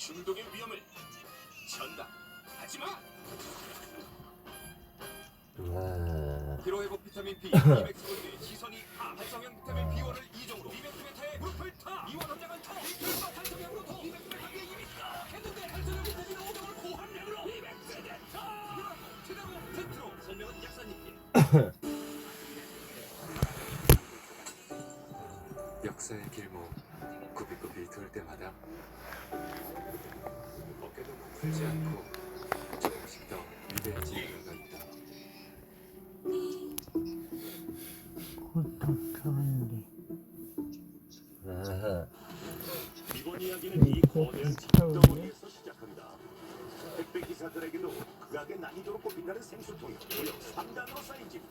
중독의 위험을 전담하지마. 피로회복 비타민 B 200mg 시선이 활성형 비타민 B1을 2종으로 200m의 무릎을 타. 이원 함량은 더 비틀과 활성형으로 더 200m의 이미다. 했는데 활성형 비타민 5종을 고함량으로 200m의 타. 트라고 센트로 설명은 약사님께. 역사의 길목 굽이굽이 돌 때마다 어깨도 풀지 않고 조금씩 더 위대해지는 이유가 있다. 이번 이야기는 이 거대한 지식덩어리에서 시작합니다. 택배 기사들에게도 극악의 난이도로 꼽힌다는 생수통이 무려 3단으로 쌓인집.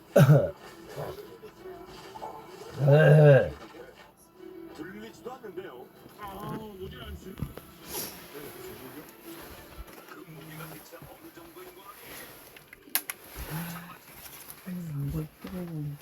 들리지도 않는데요. 오질 않지. 그 무게가 대체 어느 정도인 거야? 이걸 찍어보니.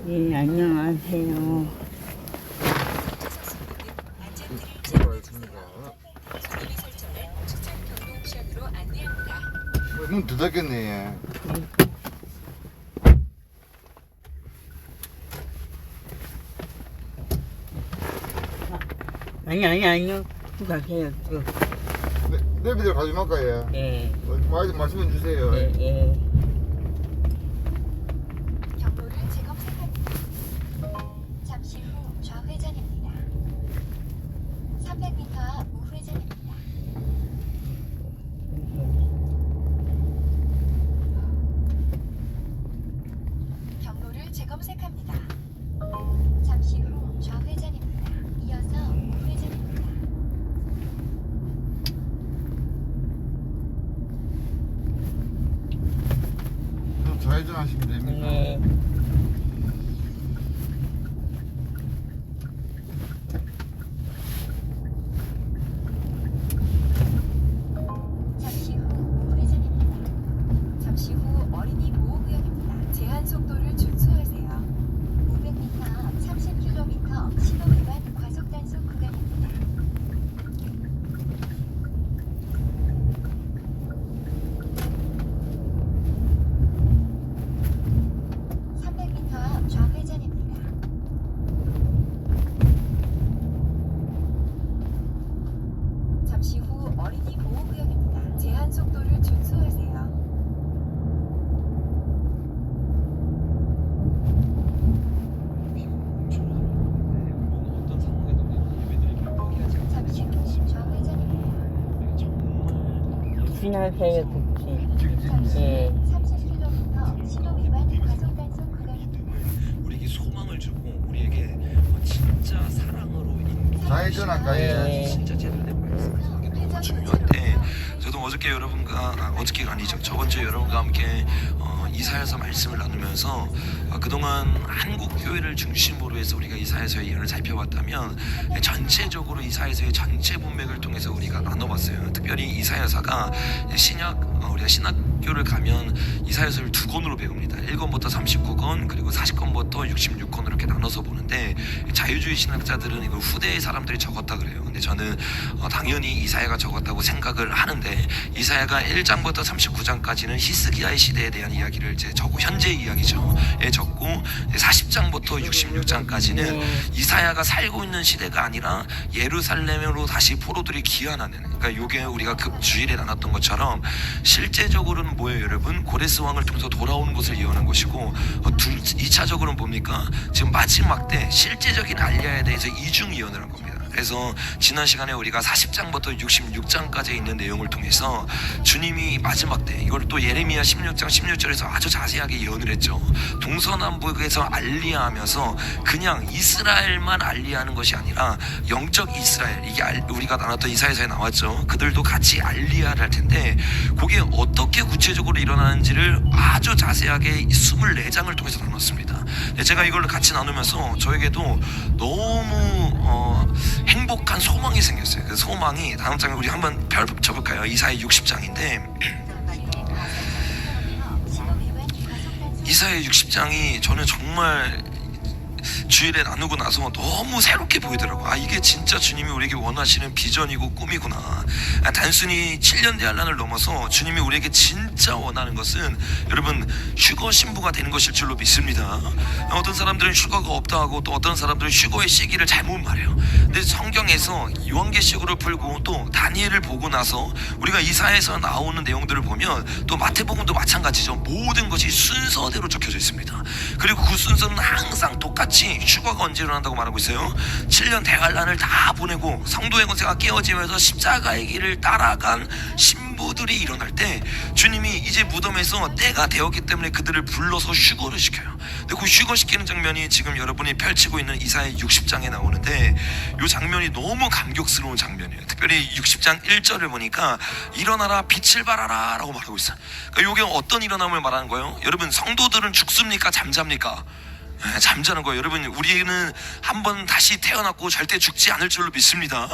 예, 안녕하세요. 문 닫았겠네. 아니요. 쭉 가세요, 쭉. 내비들 가지 말까요? 예. 말씀해 주세요. 예. 경로를 재검색합니다. 잠시 후 좌회전입니다. 300m 앞 우회전입니다. 경로를 재검색합니다. 잠시 후 좌회전입니다. 이어서 우회전입니다. 좌회전 하시면 됩니다. 네. 잠시 후 우회전입니다. 잠시 후 어린이 보호구역입니다. 제한 속도를 준수하세요. 500m 앞 30km 신호 위반 과속 단속 구간입니다. 앞 좌회전입니다. 잠시 후 어린이 보호구역입니다. 제한 속도를 준수하세요. 잠시 후 좌회전입니다. 지나세요, 그치. 예. 30km 신호 위반 과속 단속 구간입니다. 우리에게 소망을 주고 우리에게 진짜 사랑으로 좌회전 할까요? 예. 진짜 제대로 된 말씀을 하게 너무 중요한데 저도 어저께 여러분과 어저께가 아니죠 저번 주에 여러분과 함께 이사야서 말씀을 나누면서 그동안 한국 교회를 중심으로 해서 우리가 이사야서의 예언을 살펴봤다면 전체적으로 이사야서의 전체 문맥을 통해서 우리가 나눠봤어요. 특별히 이사야서가 우리가 신학교를 가면 이사야서를 2권으로 배웁니다. 1권부터 39권 그리고 40권부터 66권으로 이렇게 나눠서 보는데 자유주의 신학자들은 이걸 후대의 사람들이 적었다 그래요. 근데 저는 당연히 이사야가 적었다고 생각을 하는데 이사야가 1장부터 39장까지는 히스기야의 시대에 대한 이야기를 이제 적고 현재의 이야기죠. 적고 40장부터 66장까지는 이사야가 살고 있는 시대가 아니라 예루살렘으로 다시 포로들이 귀환하는 그러니까 요게 우리가 그 주일에 나눴던 것처럼 실제적으로는 뭐예요 여러분? 고레스 왕을 통해서 돌아오는 것을 예언한 것이고 2차적으로는 뭡니까? 지금 마지막 때 실제적인 알리야에 대해서 이중 예언을 한 겁니다. 그래서 지난 시간에 우리가 40장부터 66장까지 있는 내용을 통해서 주님이 마지막 때 이걸 또 예레미야 16장 16절에서 아주 자세하게 예언을 했죠. 동서남북에서 알리야하면서 그냥 이스라엘만 알리야하는 것이 아니라 영적 이스라엘, 이게 우리가 나눴던 이사야서에 나왔죠. 그들도 같이 알리야를 할 텐데 그게 어떻게 구체적으로 일어나는지를 아주 자세하게 24장을 통해서 나눴습니다. 제가 이걸 같이 나누면서 저에게도 너무 행복한 소망이 생겼어요. 그 소망이 다음 장에 우리 한번 별 쳐볼까요? 이사야 60장인데 이사야 60장이 저는 정말 주일에 나누고 나서 너무 새롭게 보이더라고요. 아, 이게 진짜 주님이 우리에게 원하시는 비전이고 꿈이구나. 단순히 7년 대환란을 넘어서 주님이 우리에게 진짜 원하는 것은 여러분 휴거 신부가 되는 것일 줄로 믿습니다. 어떤 사람들은 휴거가 없다 하고 또 어떤 사람들은 휴거의 시기를 잘못 말해요. 근데 성경에서 요한계시록을 풀고 또 다니엘을 보고 나서 우리가 이사야에서 나오는 내용들을 보면 또 마태복음도 마찬가지죠. 모든 것이 순서대로 적혀져 있습니다. 그리고 그 순서는 항상 똑같이 휴거가 언제 일어난다고 말하고 있어요. 7년 대환란을 다 보내고 성도의 권세가 깨어지면서 십자가의 길을 따라간 신부들이 일어날 때 주님이 이제 무덤에서 때가 되었기 때문에 그들을 불러서 휴거를 시켜요. 근데 그 휴거시키는 장면이 지금 여러분이 펼치고 있는 이사야 60장에 나오는데 이 장면이 너무 감격스러운 장면이에요. 특별히 60장 1절을 보니까 일어나라 빛을 발하라 라고 말하고 있어요. 그러니까 이게 어떤 일어남을 말하는 거예요? 여러분 성도들은 죽습니까? 잠잡니까? 잠자는 거예요. 여러분 우리는 한번 다시 태어났고 절대 죽지 않을 줄로 믿습니다.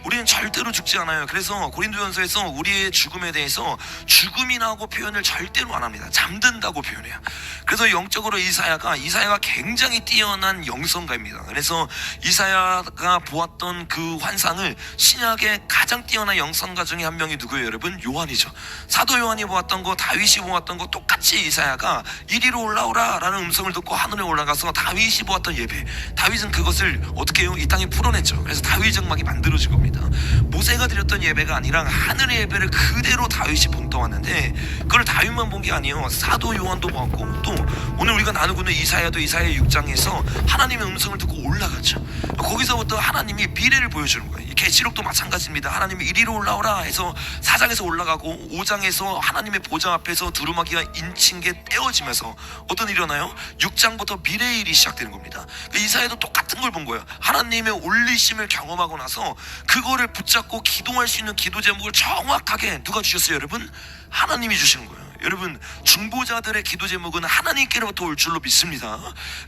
우리는 절대로 죽지 않아요. 그래서 고린도전서에서 우리의 죽음에 대해서 죽음이라고 표현을 절대로 안 합니다. 잠든다고 표현해요. 그래서 영적으로 이사야가 굉장히 뛰어난 영성가입니다. 그래서 이사야가 보았던 그 환상을 신약의 가장 뛰어난 영성가 중에 한 명이 누구예요 여러분? 요한이죠. 사도 요한이 보았던 거, 다윗이 보았던 거 똑같이 이사야가 이리로 올라오라 라는 음성을 듣고 하늘에 올라가서 다윗이 보았던 예배, 다윗은 그것을 어떻게 해요? 이 땅에 풀어냈죠. 그래서 다윗 정막이 만들어진 겁니다. 모세가 드렸던 예배가 아니라 하늘의 예배를 그대로 다윗이 본떠왔는데 그걸 다윗만 본 게 아니에요. 사도 요한도 보았고 또 오늘 우리가 나누고 있는 이사야도 이사야 6장에서 하나님의 음성을 듣고 올라갔죠. 거기서부터 하나님이 미래를 보여주는 거예요. 계시록도 마찬가지입니다. 하나님이 이리로 올라오라 해서 4장에서 올라가고 5장에서 하나님의 보좌 앞에서 두루마기가 인친 게 떼어지면서 어떤 일이 일어나요? 6장부터 미래의 일이 시작되는 겁니다. 이사야도 똑같은 걸 본 거예요. 하나님의 올리심을 경험하고 나서 그거를 붙잡고 기도할 수 있는 기도 제목을 정확하게 누가 주셨어요 여러분? 하나님이 주시는 거예요. 여러분 중보자들의 기도 제목은 하나님께로부터 올 줄로 믿습니다.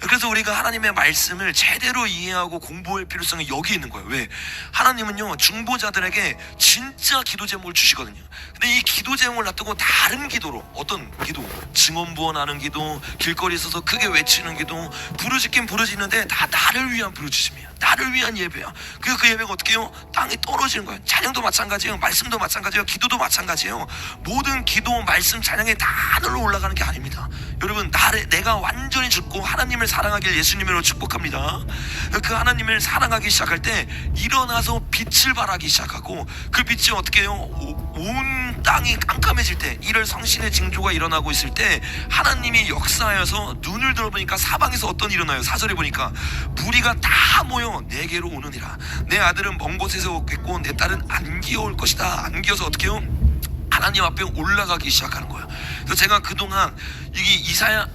그래서 우리가 하나님의 말씀을 제대로 이해하고 공부할 필요성이 여기 있는 거예요. 왜? 하나님은요 중보자들에게 진짜 기도 제목을 주시거든요. 근데 이 기도 제목을 놔두고 다른 기도로, 어떤 기도? 증언부원하는 기도, 길거리에 서서 크게 외치는 기도, 부르짖긴 부르짖는데 다 나를 위한 부르짖음이야. 나를 위한 예배야. 그 예배가 어떻게 해요? 땅에 떨어지는 거예요. 찬양도 마찬가지예요. 말씀도 마찬가지예요. 기도도 마찬가지예요. 모든 기도, 말씀, 찬양이 다 하늘로 올라가는 게 아닙니다. 여러분 내가 완전히 죽고 하나님을 사랑하길 예수님으로 축복합니다. 그 하나님을 사랑하기 시작할 때 일어나서 빛을 발하기 시작하고 그 빛이 어떻게 해요? 온 땅이 깜깜해질 때, 이럴 성신의 징조가 일어나고 있을 때 하나님이 역사하여서 눈을 들어보니까 사방에서 어떤 일이 일어나요? 4절에 보니까 무리가 다 모여 내게로 오느니라. 내 아들은 먼 곳에서 오겠고 내 딸은 안기어 올 것이다. 안기어서 어떻게 해요? 하나님 앞에 올라가기 시작하는 거예요. 그래서 제가 그동안 이게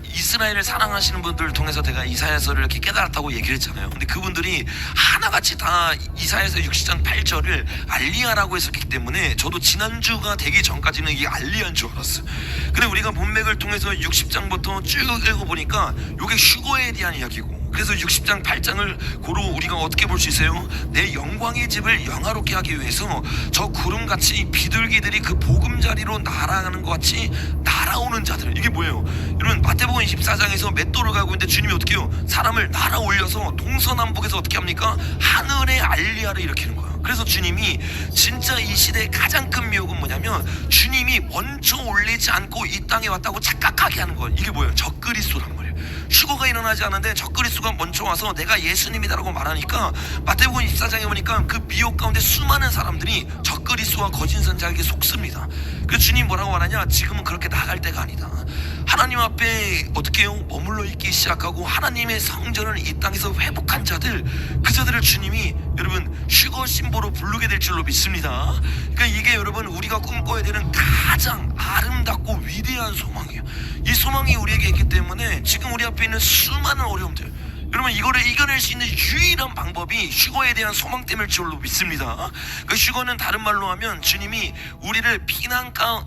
이스라엘을 사랑하시는 분들을 통해서 제가 이사야서를 이렇게 깨달았다고 얘기를 했잖아요. 근데 그분들이 하나같이 다 이사야서 60장 8절을 알리야라고 했었기 때문에 저도 지난주가 되기 전까지는 이게 알리야인 줄 알았어요. 근데 우리가 문맥을 통해서 60장부터 쭉 읽어보니까 이게 휴거에 대한 이야기고, 그래서 60장 8장을 고로 우리가 어떻게 볼 수 있어요? 내 영광의 집을 영화롭게 하기 위해서 저 구름같이 비둘기들이 그 보금자리로 날아가는 것 같이 날아오는 자들, 이게 뭐예요? 여러분 마태복음 24장에서 맷돌을 가고 있는데 주님이 어떻게 해요? 사람을 날아 올려서 동서남북에서 어떻게 합니까? 하늘의 알리야를 일으키는 거예요. 그래서 주님이 진짜 이 시대의 가장 큰 미혹은 뭐냐면 주님이 먼저 올리지 않고 이 땅에 왔다고 착각하게 하는 거예요. 이게 뭐예요? 적그리스도란 말이에요. 휴거가 일어나지 않는데 적그리스도가 먼저 와서 내가 예수님이다라고 말하니까 마태복음 24장에 보니까 그 미혹 가운데 수많은 사람들이 적그리스도와 거짓 선자에게 속습니다. 그 주님 뭐라고 말하냐? 지금은 그렇게 나갈 때가 아니다. 하나님 앞에 어떻게 해요? 머물러 있기 시작하고 하나님의 성전을 이 땅에서 회복한 자들, 그 자들을 주님이 여러분 휴거 심보로 부르게 될 줄로 믿습니다. 그러니까 이게 여러분 우리가 꿈꿔야 되는 가장 아름답고 위대한 소망이에요. 이 소망이 우리에게 있기 때문에 지금 우리 앞에 있는 수많은 어려움들, 여러분 이거를 이겨낼 수 있는 유일한 방법이 휴거에 대한 소망 때문일 줄로 믿습니다. 그 휴거는 다른 말로 하면 주님이 우리를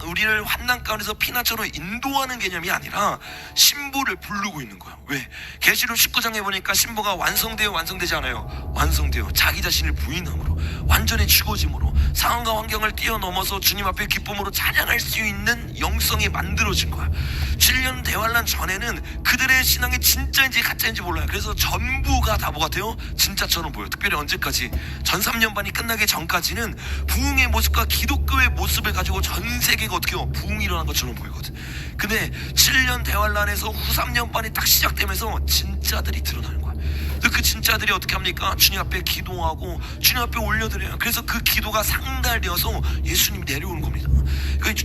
우리를 환난 가운데서 피난처로 인도하는 개념이 아니라 신부를 부르고 있는 거예요. 왜? 계시록 19장에 보니까 신부가 완성되지 않아요. 완성되어 자기 자신을 부인함으로 완전히 죽어짐으로 상황과 환경을 뛰어넘어서 주님 앞에 기쁨으로 찬양할 수 있는 영성이 만들어진 거야. 7년 대환란 전에는 그들의 신앙이 진짜인지 가짜인지 몰라요. 그래서 전부가 다 뭐 같아요? 진짜처럼 보여요. 특별히 언제까지? 전 3년반이 끝나기 전까지는 부흥의 모습과 기독교의 모습을 가지고 전 세계가 어떻게 해요? 부흥이 일어난 것처럼 보이거든. 근데 7년 대환란에서 후 3년반이 딱 시작되면서 진짜들이 드러나는 거야. 그 진짜들이 어떻게 합니까? 주님 앞에 기도하고 주님 앞에 올려드려요. 그래서 그 기도가 상달되어서 예수님이 내려오는 겁니다.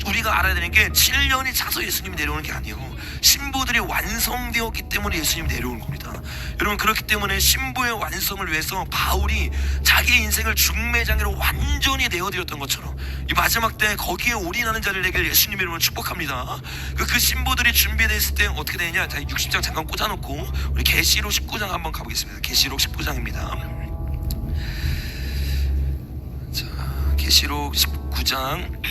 우리가 알아야 되는 게 7년이 차서 예수님이 내려오는 게 아니에요. 신부들이 완성되었기 때문에 예수님이 내려오는 겁니다. 여러분 그렇기 때문에 신부의 완성을 위해서 바울이 자기의 인생을 중매장애로 완전히 내어드렸던 것처럼 이 마지막 때 거기에 올인하는 자를 내게 예수님의 이름으로 축복합니다. 그 신부들이 준비됐을 때 어떻게 되느냐? 자, 60장 잠깐 꽂아놓고 우리 계시록 19장 한번 가보겠습니다. 계시록 19장입니다. 자, 계시록 19장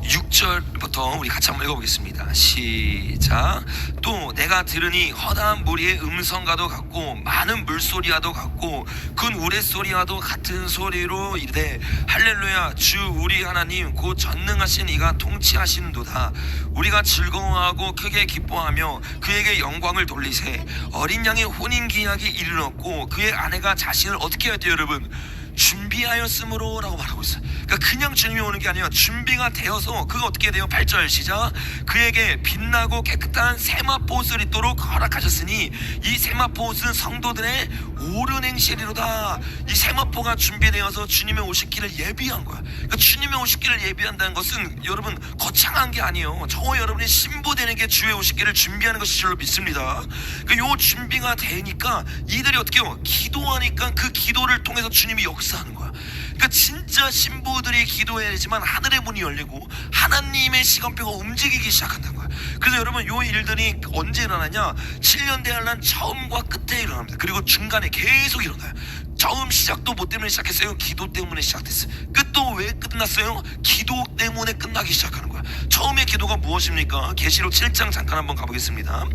6절부터 우리 같이 한번 읽어보겠습니다. 시작. 또 내가 들으니 허다한 무리의 음성과도 같고 많은 물소리와도 같고 큰 우레소리와도 같은 소리로 이르되 할렐루야 주 우리 하나님 곧 전능하신 이가 통치하시는도다. 우리가 즐거워하고 크게 기뻐하며 그에게 영광을 돌리세. 어린 양의 혼인기약이 이르렀고 그의 아내가 자신을 어떻게 해야 돼요 여러분? 준비하였으므로 라고 말하고 있어요. 그러니까 그냥 주님이 오는 게 아니라 준비가 되어서 그가 어떻게 돼요? 8절 시작. 그에게 빛나고 깨끗한 세마포옷을 입도록 허락하셨으니 이 세마포옷은 성도들의 옳은 행실이로다. 이 세마포가 준비되어서 주님의 오실 길을 예비한 거야. 그러니까 주님의 오실 길을 예비한다는 것은 여러분 거창한 게 아니에요. 저와 여러분이 신부되는 게 주의 오실 길을 준비하는 것이 줄로 믿습니다. 그러니까 요 준비가 되니까 이들이 어떻게 해요? 기도하니까 그 기도를 통해서 주님이 역사하는 거야. 그러니까 진짜 신부들이 기도해야 되지만 하늘의 문이 열리고 하나님의 시간표가 움직이기 시작한다는 거야. 그래서 여러분 요 일들이 언제 일어나냐? 7년 대환란 처음과 끝에 일어납니다. 그리고 중간에 계속 일어나요. 처음 시작도 뭐 때문에 시작했어요? 기도 때문에 시작됐어요. 끝도 왜 끝났어요? 기도 때문에 끝나기 시작하는 거야. 처음에 기도가 무엇입니까? 계시록 7장 잠깐 한번 가보겠습니다.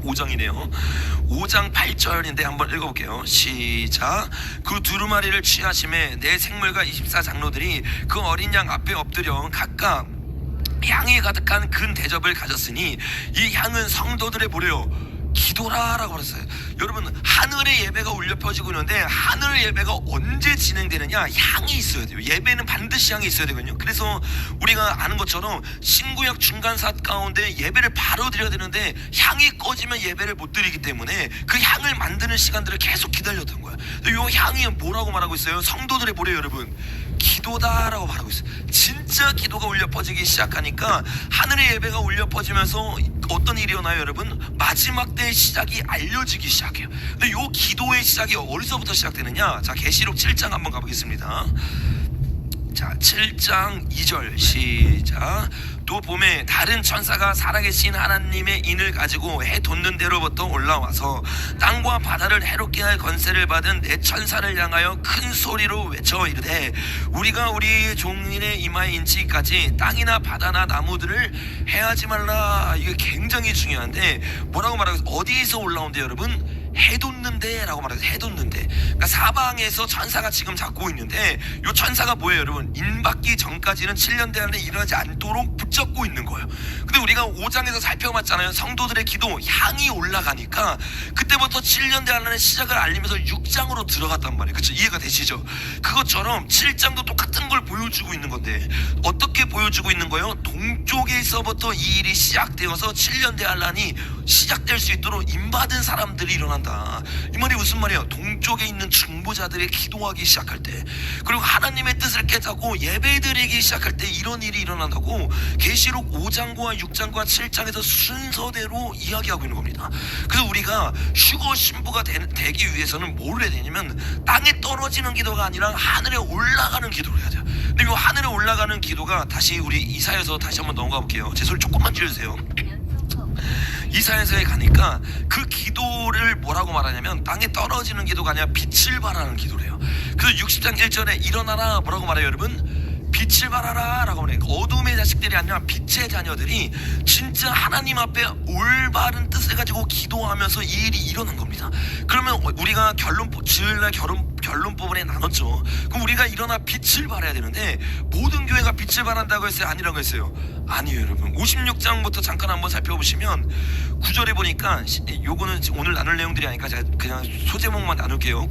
5장이네요. 5장 8절인데 한번 읽어볼게요. 시작. 그 두루마리를 취하심에 내 생물과 24장로들이 그 어린 양 앞에 엎드려 각각 향이 가득한 큰 대접을 가졌으니 이 향은 성도들의 뭐래요? 기도라라고 그랬어요. 여러분 하늘의 예배가 울려 퍼지고 있는데 하늘의 예배가 언제 진행되느냐? 향이 있어야 돼요. 예배는 반드시 향이 있어야 되거든요. 그래서 우리가 아는 것처럼 신구약 중간사 가운데 예배를 바로 드려야 되는데 향이 꺼지면 예배를 못 드리기 때문에 그 향을 만드는 시간들을 계속 기다렸던 거야. 이 향이 뭐라고 말하고 있어요? 성도들의 뭐래요 여러분? 기도다라고 말하고 있어요. 진짜 기도가 울려 퍼지기 시작하니까 하늘의 예배가 울려 퍼지면서 어떤 일이 일어나요 여러분? 마지막 때의 시작이 알려지기 시작해요. 근데 이 기도의 시작이 어디서부터 시작되느냐? 자, 계시록 7장 한번 가보겠습니다. 자, 7장 2절 시작. 또 봄에 다른 천사가 살아계신 하나님의 인을 가지고 해 돋는 데로부터 올라와서 땅과 바다를 해롭게 할 권세를 받은 내 천사를 향하여 큰 소리로 외쳐 이르되 우리가 우리 종인의 이마에 인치기까지 땅이나 바다나 나무들을 해하지 말라. 이게 굉장히 중요한데 뭐라고 말하고 어디에서 올라온대요 여러분? 해돋는데 라고 말해서 해돋는데, 그러니까 사방에서 천사가 지금 잡고 있는데 요 천사가 뭐예요 여러분? 인받기 전까지는 7년 대안에 일어나지 않도록 붙잡고 있는 거예요. 근데 우리가 5장에서 살펴봤잖아요. 성도들의 기도 향이 올라가니까 그때부터 7년 대안의 시작을 알리면서 6장으로 들어갔단 말이에요. 그쵸? 이해가 되시죠? 그것처럼 7장도 똑같은 걸 보여주고 있는 건데, 어떻게 보여주고 있는 거예요? 동쪽에서부터 이 일이 시작되어서 7년 대환란이 시작될 수 있도록 인받은 사람들이 일어난다. 이 말이 무슨 말이에요? 동쪽에 있는 중보자들이 기도하기 시작할 때, 그리고 하나님의 뜻을 깨닫고 예배드리기 시작할 때 이런 일이 일어난다고 계시록 5장과 6장과 7장에서 순서대로 이야기하고 있는 겁니다. 그래서 우리가 휴거 신부가 되기 위해서는 뭘 해야 되냐면 땅에 떨어지는 기도가 아니라 하늘에 올라가는 기도를 해야 돼요. 근데 이 하늘에 올라가는 기도가, 다시 우리 이사야서 다시 한번 넘어가 볼게요. 제 소리 조금만 줄여주세요. 이사야서에 가니까 그 기도를 뭐라고 말하냐면 땅에 떨어지는 기도가 아니라 빛을 발하는 기도래요. 그래서 60장 1절에 일어나라 뭐라고 말해요 여러분? 빛을 발하라 라고 말해요. 어둠의 자식들이 아니라 빛의 자녀들이 진짜 하나님 앞에 올바른 뜻을 가지고 기도하면서 이 일이 일어난 겁니다. 그러면 우리가 주일날 결론 부분에 나눴죠. 그럼 우리가 일어나 빛을 발해야 되는데, 모든 교회가 빛을 발한다고 했어요? 아니라고 했어요? 아니에요 여러분. 56장부터 잠깐 한번 살펴보시면 9절에 보니까, 요거는 오늘 나눌 내용들이 아니니까 제가 그냥 소제목만 나눌게요.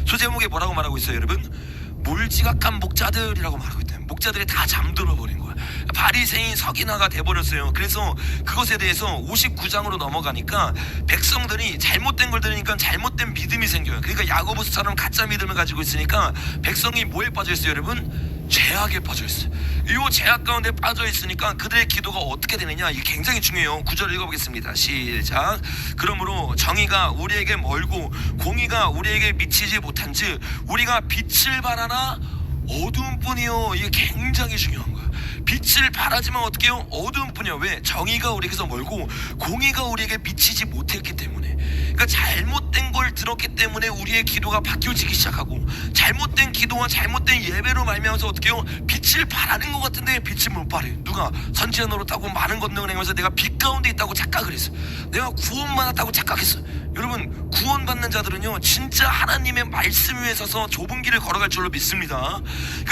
소제목에 뭐라고 말하고 있어요 여러분? 몰지각한 목자들이라고 말하고 있대요. 목자들이 다 잠들어 버린 거야. 바리새인 서기나가 돼버렸어요. 그래서 그것에 대해서 59장으로 넘어가니까 백성들이 잘못된 걸 들으니까 잘못된 믿음이 생겨요. 그러니까 야고보스처럼 가짜 믿음을 가지고 있으니까 백성이 뭐에 빠져 있어요 여러분? 죄악에 빠져 있어요. 이 죄악 가운데 빠져 있으니까 그들의 기도가 어떻게 되느냐, 이게 굉장히 중요해요. 9절 읽어보겠습니다. 시작. 그러므로 정의가 우리에게 멀고 공의가 우리에게 미치지 못한즉 우리가 빛을 발하나 어두움뿐이요. 이게 굉장히 중요한 거예요. 빛을 발하지만 어떻게 해요? 어두움뿐이요. 왜? 정의가 우리에게서 멀고 공의가 우리에게 미치지 못했기 때문에. 그러니까 잘못된 걸 들었기 때문에 우리의 기도가 바뀌어지기 시작하고, 잘못된 기도와 잘못된 예배로 말미암아서 어떻게 해요? 빛을 발하는 것 같은데 빛을 못 발해요. 누가? 선지자 노릇하고 많은 권능을 행하면서 내가 빛 가운데 있다고 착각을 했어. 내가 구원받았다고 착각했어. 여러분, 구원받는 자들은요 진짜 하나님의 말씀 위에 서서 좁은 길을 걸어갈 줄로 믿습니다.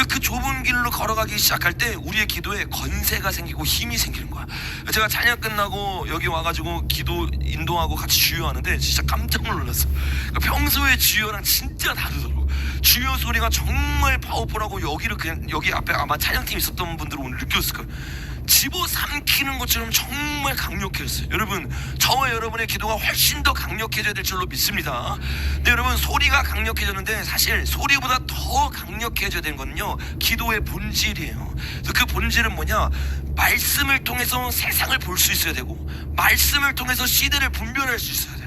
그 좁은 길로 걸어가기 시작할 때 우리의 기도에 건세가 생기고 힘이 생기는 거야. 제가 찬양 끝나고 여기 와가지고 기도 인도하고 같이 주여하는데 진짜 깜짝 놀랐어. 평소에 주여랑 진짜 다르더라고. 주여 소리가 정말 파워풀하고, 여기를 그냥 여기 앞에 아마 찬양팀 있었던 분들은 오늘 느꼈을 거예요. 집어삼키는 것처럼 정말 강력했어요. 여러분, 저와 여러분의 기도가 훨씬 더 강력해져야 될 줄로 믿습니다. 근데 여러분, 소리가 강력해졌는데 사실 소리보다 더 강력해져야 되는 건요 기도의 본질이에요. 그래서 그 본질은 뭐냐? 말씀을 통해서 세상을 볼 수 있어야 되고, 말씀을 통해서 시대를 분별할 수 있어야 돼요.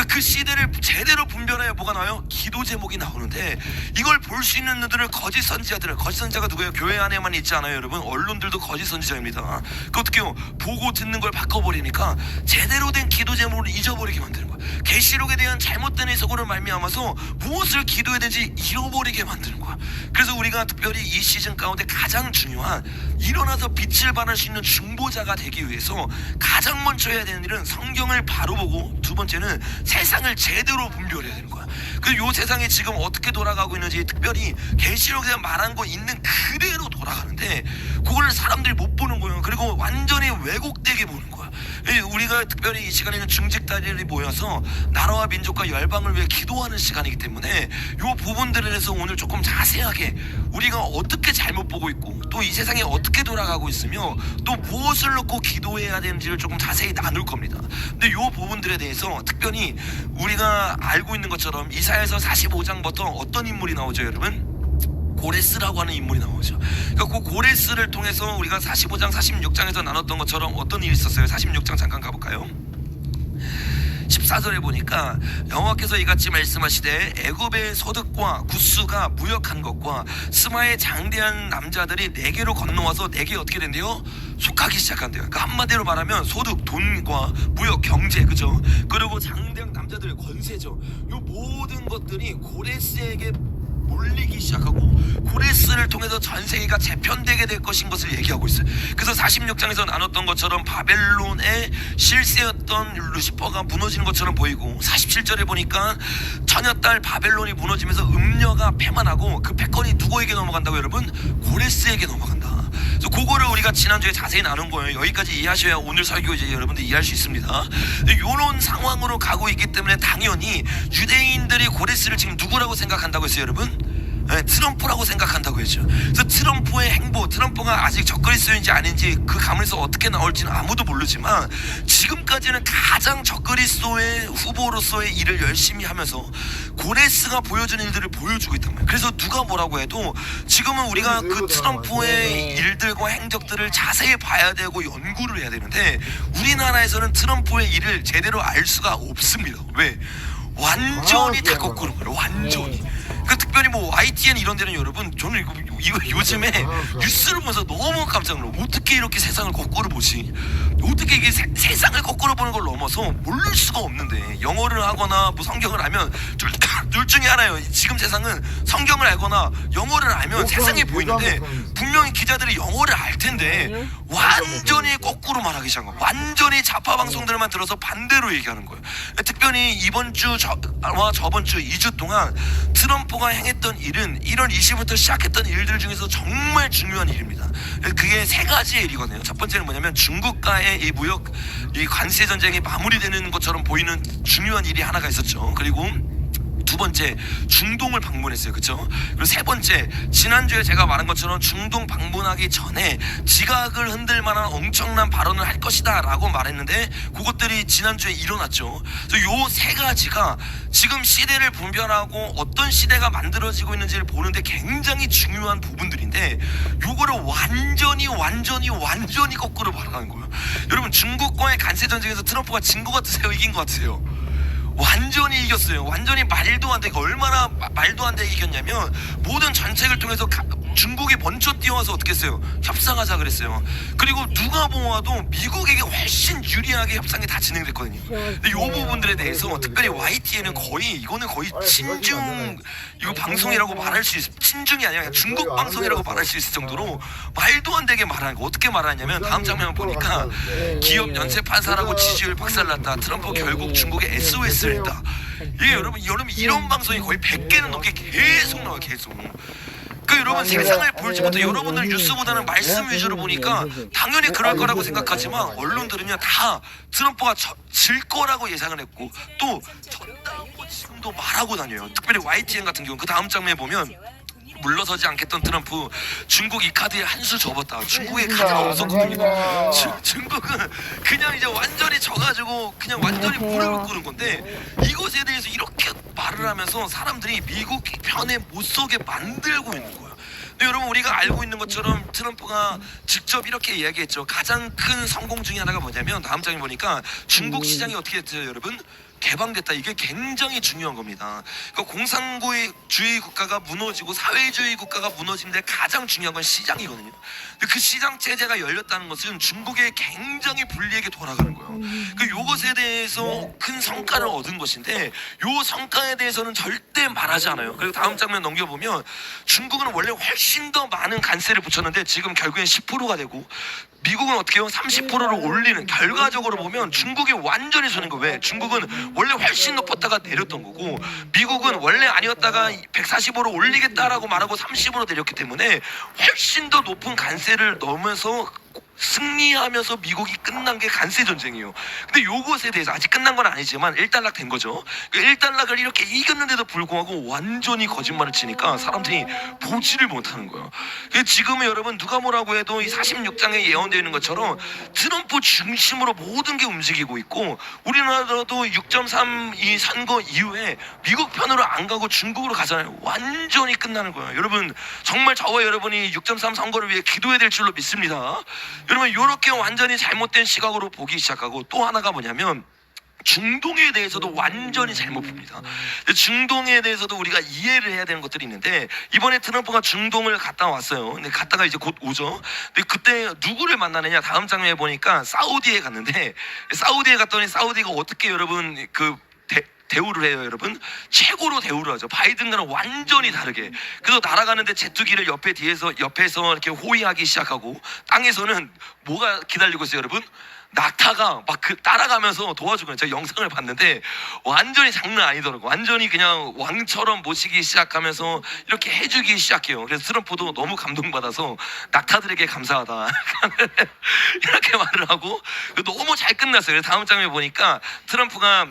그 시대를 제대로 분별해야 뭐가 나와요? 기도 제목이 나오는데, 이걸 볼 수 있는 분들을 거짓 선지자가 누구예요? 교회 안에만 있지 않아요 여러분. 언론들도 거짓 선지자입니다. 그 어떻게 해요? 보고 듣는 걸 바꿔버리니까 제대로 된 기도 제목을 잊어버리게 만드는 거야. 계시록에 대한 잘못된 해석으로 말미암아서 무엇을 기도해야 되는지 잃어버리게 만드는 거야. 그래서 우리가 특별히 이 시즌 가운데 가장 중요한, 일어나서 빛을 발할 수 있는 중보자가 되기 위해서 가장 먼저 해야 되는 일은 성경을 바로 보고, 두 번째는 세상을 제대로 분별해야 되는 거야. 그래서 이 세상이 지금 어떻게 돌아가고 있는지, 특별히 계시록에 말한 거 있는 그대로 돌아가는데 그걸 사람들이 못 보는 거예요. 그리고 완전히 왜곡되게 보는 거야. 우리가 특별히 이 시간에는 중직자들이 모여서 나라와 민족과 열방을 위해 기도하는 시간이기 때문에 이 부분들에 대해서 오늘 조금 자세하게 우리가 어떻게 잘못 보고 있고, 또 이 세상이 어떻게 돌아가고 있으며 또 무엇을 놓고 기도해야 되는지를 조금 자세히 나눌 겁니다. 근데 이 부분들에 대해서 특별히 우리가 알고 있는 것처럼 이사야서 45장부터 어떤 인물이 나오죠 여러분? 고레스라고 하는 인물이 나오죠. 그러니까 그 고레스를 통해서 우리가 45장 46장에서 나눴던 것처럼 어떤 일이 있었어요? 46장 잠깐 가볼까요? 14절에 보니까 여호와께서 이같이 말씀하시되 애굽의 소득과 구스가 무역한 것과 스마의 장대한 남자들이 내게로 건너와서 내게 어떻게 된대요? 속하기 시작한대요. 그러니까 한마디로 말하면 소득, 돈과 무역, 경제, 그죠? 그리고 장대한 남자들의 권세죠. 이 모든 것들이 고레스에게 몰리기 시작하고 고레스를 통해서 전 세계가 재편되게 될 것인 것을 얘기하고 있어요. 그래서 46장에서 나눴던 것처럼 바벨론의 실세였던 루시퍼가 무너지는 것처럼 보이고 47절에 보니까 처녀딸 바벨론이 무너지면서 음녀가 패만하고 그 패권이 누구에게 넘어간다고 여러분? 고레스에게 넘어간다. 그래서 그거를 우리가 지난주에 자세히 나눈 거예요. 여기까지 이해하셔야 오늘 설교 이제 여러분들 이해할 수 있습니다. 이런 상황으로 가고 있기 때문에 당연히 유대인들이 고레스를 지금 누구라고 생각한다고 했어요, 여러분? 네, 트럼프라고 생각한다고 했죠. 그래서 트럼프의 행보, 트럼프가 아직 적그리스도인지 아닌지 그 가문에서 어떻게 나올지는 아무도 모르지만 지금까지는 가장 적그리스도의 후보로서의 일을 열심히 하면서 고레스가 보여준 일들을 보여주고 있단 말이에요. 그래서 누가 뭐라고 해도 지금은 우리가 그 트럼프의 일들과 행적들을 자세히 봐야 되고 연구를 해야 되는데 우리나라에서는 트럼프의 일을 제대로 알 수가 없습니다. 왜? 완전히 다 거꾸로 거예요. 완전히. 그 특별히 뭐 YTN 이런 데는 여러분 저는 이거 요즘에 뉴스를 보면서 너무 깜짝 놀라요. 어떻게 이렇게 세상을 거꾸로 보지? 어떻게 이게 세상을 거꾸로 보는 걸 넘어서 모를 수가 없는데 영어를 하거나 뭐 성경을 알면 둘 중에 하나예요. 지금 세상은 성경을 알거나 영어를 알면 세상이 보이는데 분명히 기자들이 영어를 알 텐데 완전히 거꾸로 말하기 시작한 거예요. 완전히 좌파 방송들만 들어서 반대로 얘기하는 거예요. 특별히 이번 주 저번 주 2주 동안 트럼프가 행했던 일은 1월 20일부터 시작했던 일들 중에서 정말 중요한 일입니다. 그게 세 가지의 일이거든요. 첫 번째는 뭐냐면 중국과의 이 무역 이 관세 전쟁이 마무리되는 것처럼 보이는 중요한 일이 하나가 있었죠. 그리고 두 번째 중동을 방문했어요. 그렇죠? 그리고 세 번째 지난주에 제가 말한 것처럼 중동 방문하기 전에 지각을 흔들 만한 엄청난 발언을 할 것이다 라고 말했는데 그것들이 지난주에 일어났죠. 그래서 요 세 가지가 지금 시대를 분별하고 어떤 시대가 만들어지고 있는지를 보는데 굉장히 중요한 부분들인데 요거를 완전히 거꾸로 말하는 거예요. 여러분 중국과의 간세 전쟁에서 트럼프가 진 것 같으세요? 이긴 것 같으세요? 완전히 이겼어요. 완전히 말도 안 되게 얼마나 말도 안 되게 이겼냐면 모든 전책을 통해서 중국이 먼저 뛰어와서 어떻게 했어요? 협상하자 그랬어요. 그리고 누가 보아도 미국에게 훨씬 유리하게 협상이 다 진행됐거든요. 근데 이 부분들에 대해서 특별히 YTN은 이거는 거의 친중 이거 방송이라고 말할 수 있어요. 친중이 아니라 중국 방송이라고 말할 수 있을 정도로 말도 안 되게 말하는 거. 어떻게 말하냐면 다음 장면을 보니까 기업 연쇄 판사라고 지지율 박살났다. 트럼프 결국 중국에 SOS를 했다. 이게 여러분 이런 방송이 거의 100개는 넘게 계속 나와요. 계속. 그 여러분 세상을 볼지 못해 여러분들 뉴스보다는 말씀 위주로 보니까 당연히 그럴 거라고 생각하지만 언론들은요 다 트럼프가 질 거라고 예상을 했고 또 졌다고 지금도 말하고 다녀요. 특별히 YTN 같은 경우 그 다음 장면에 보면 물러서지 않겠던 트럼프 중국 이 카드에 한 수 접었다. 중국의 카드가 없었거든요. 중국은 그냥 이제 완전히 져가지고 그냥 완전히 무릎을 꿇은 건데 이것에 대해서 이렇게 말을 하면서 사람들이 미국 편에 못 서게 만들고 있는 거예요. 근데 여러분 우리가 알고 있는 것처럼 트럼프가 직접 이렇게 이야기했죠. 가장 큰 성공 중에 하나가 뭐냐면 다음 장에 보니까 중국 시장이 어떻게 됐죠 여러분? 개방됐다. 이게 굉장히 중요한 겁니다. 그러니까 공산주의 국가가 무너지고 사회주의 국가가 무너지는데 가장 중요한 건 시장이거든요. 그 시장 체제가 열렸다는 것은 중국에 굉장히 불리하게 돌아가는 거예요. 그 요것에 대해서 큰 성과를 얻은 것인데 요 성과에 대해서는 절대 말하지 않아요. 그리고 다음 장면 넘겨보면 중국은 원래 훨씬 더 많은 관세를 붙였는데 지금 결국엔 10%가 되고 미국은 어떻게 해요? 30%를 올리는 결과적으로 보면 중국이 완전히 서는 거예요. 왜? 중국은 원래 훨씬 높았다가 내렸던 거고 미국은 원래 아니었다가 145로 올리겠다라고 말하고 30으로 내렸기 때문에 훨씬 더 높은 관세를 넘어서 승리하면서 미국이 끝난 게 관세 전쟁이에요. 근데 요것에 대해서 아직 끝난 건 아니지만 1달락 된 거죠. 그 1달락을 이렇게 이겼는데도 불구하고 완전히 거짓말을 치니까 사람들이 보지를 못하는 거예요. 지금은 여러분 누가 뭐라고 해도 이 46장에 예언되어 있는 것처럼 트럼프 중심으로 모든 게 움직이고 있고 우리나라도 6.3 이 선거 이후에 미국 편으로 안 가고 중국으로 가잖아요. 완전히 끝나는 거예요. 여러분 정말 저와 여러분이 6.3 선거를 위해 기도해야 될 줄로 믿습니다. 여러분 이렇게 완전히 잘못된 시각으로 보기 시작하고 또 하나가 뭐냐면 중동에 대해서도 완전히 잘못 봅니다. 중동에 대해서도 우리가 이해를 해야 되는 것들이 있는데 이번에 트럼프가 중동을 갔다 왔어요. 근데 갔다가 이제 곧 오죠. 근데 그때 누구를 만나느냐 다음 장면에 보니까 사우디에 갔는데 사우디에 갔더니 사우디가 어떻게 여러분 대우를 해요, 여러분. 최고로 대우를 하죠. 바이든과는 완전히 다르게. 그래서 날아가는데 제트기를 옆에서 이렇게 호위하기 시작하고, 땅에서는 뭐가 기다리고 있어요, 여러분? 낙타가 막 따라가면서 도와주고. 제가 영상을 봤는데 완전히 장난 아니더라고. 완전히 그냥 왕처럼 모시기 시작하면서 이렇게 해주기 시작해요. 그래서 트럼프도 너무 감동받아서 낙타들에게 감사하다 이렇게 말을 하고, 너무 잘 끝났어요. 그래서 다음 장면에 보니까 트럼프가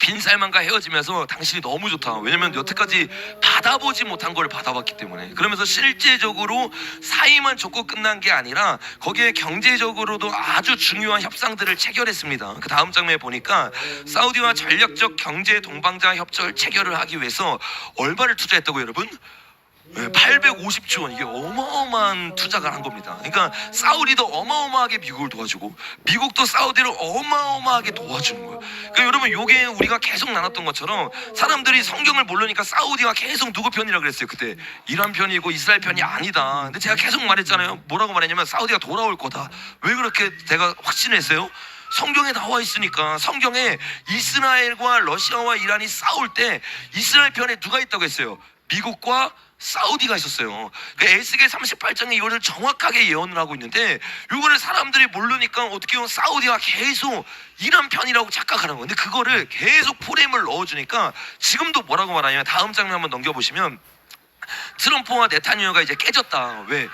빈살만과 헤어지면서 당신이 너무 좋다. 왜냐면 여태까지 받아보지 못한 걸 받아봤기 때문에. 그러면서 실제적으로 사이만 좋고 끝난 게 아니라 거기에 경제적으로도 아주 중요한 협상들을 체결했습니다. 그 다음 장면에 보니까 사우디와 전략적 경제 동반자 협정을 체결을 하기 위해서 얼마를 투자했다고 여러분? 850조 원. 이게 어마어마한 투자가 한 겁니다. 그러니까 사우디도 어마어마하게 미국을 도와주고 미국도 사우디를 어마어마하게 도와주는 거예요. 그러니까 여러분, 요게 우리가 계속 나눴던 것처럼 사람들이 성경을 모르니까 사우디가 계속 누구 편이라 그랬어요. 그때 이란 편이고 이스라엘 편이 아니다. 근데 제가 계속 말했잖아요. 뭐라고 말했냐면 사우디가 돌아올 거다. 왜 그렇게 제가 확신했어요? 성경에 나와 있으니까. 성경에 이스라엘과 러시아와 이란이 싸울 때 이스라엘 편에 누가 있다고 했어요? 미국과 사우디가 있었어요. 그 에스겔 38장에 이거를 정확하게 예언을 하고 있는데, 이거를 사람들이 모르니까 어떻게 보면 사우디가 계속 이란 편이라고 착각하는 거예요. 근데 그거를 계속 프레임을 넣어주니까 지금도 뭐라고 말하냐면, 다음 장면 한번 넘겨보시면 트럼프와 네타냐후가 이제 깨졌다. 왜?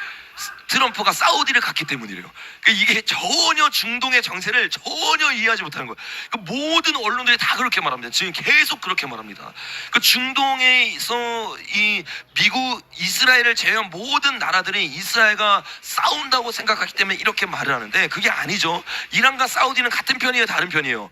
트럼프가 사우디를 갔기 때문이래요. 이게 전혀 중동의 정세를 전혀 이해하지 못하는 거예요. 모든 언론들이 다 그렇게 말합니다. 지금 계속 그렇게 말합니다. 중동에서 이 미국, 이스라엘을 제외한 모든 나라들이 이스라엘과 싸운다고 생각하기 때문에 이렇게 말을 하는데, 그게 아니죠. 이란과 사우디는 같은 편이에요, 다른 편이에요?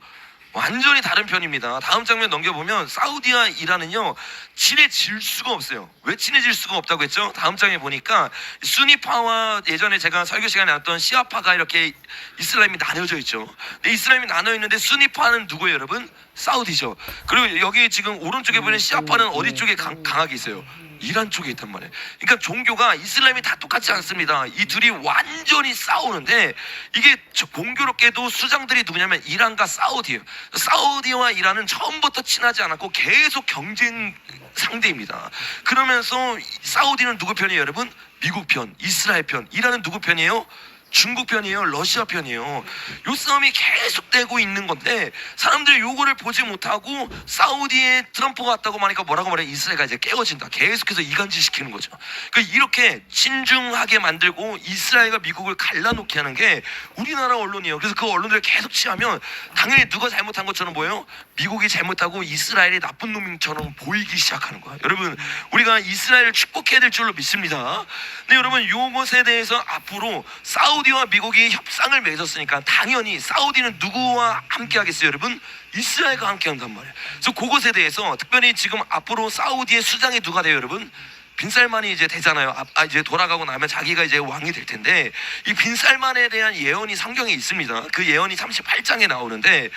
완전히 다른 편입니다. 다음 장면 넘겨보면 사우디와 이란은요, 친해질 수가 없어요. 왜 친해질 수가 없다고 했죠? 다음 장에 보니까 수니파와 예전에 제가 설교 시간에 나왔던 시아파가 이렇게 이슬람이 나눠져 있죠. 근데 이슬람이 나눠 있는데 수니파는 누구예요, 여러분? 사우디죠. 그리고 여기 지금 오른쪽에 보면 시아파는 어디 쪽에 강하게 있어요? 이란 쪽에 있단 말이에요. 그러니까 종교가 이슬람이 다 똑같지 않습니다. 이 둘이 완전히 싸우는데, 이게 공교롭게도 수장들이 누구냐면 이란과 사우디예요. 사우디와 이란은 처음부터 친하지 않았고 계속 경쟁 상대입니다. 그러면서 사우디는 누구 편이에요, 여러분? 미국 편, 이스라엘 편. 이란은 누구 편이에요? 중국 편이에요, 러시아 편이에요. 요 싸움이 계속되고 있는 건데, 사람들이 요거를 보지 못하고 사우디에 트럼프가 왔다고 하니까 뭐라고 말해? 이스라엘가 이제 깨어진다. 계속해서 이간질 시키는 거죠. 그러니까 이렇게 친중하게 만들고 이스라엘과 미국을 갈라놓게 하는 게 우리나라 언론이에요. 그래서 그 언론들을 계속 취하면 당연히 누가 잘못한 것처럼 보여요? 미국이 잘못하고 이스라엘이 나쁜 놈처럼 보이기 시작하는 거예요. 여러분, 우리가 이스라엘을 축복해야 될 줄로 믿습니다. 근데 여러분, 요것에 대해서 앞으로 사우디와 미국이 협상을 맺었으니까 당연히 사우디는 누구와 함께 하겠어요, 여러분? 이스라엘과 함께 한단 말이에요. 그래서 그것에 대해서 특별히 지금 앞으로 사우디의 수장이 누가 돼요, 여러분? 빈살만이 이제 되잖아요. 이제 돌아가고 나면 자기가 이제 왕이 될 텐데, 이 빈살만에 대한 예언이 성경에 있습니다. 그 예언이 38장에 나오는데,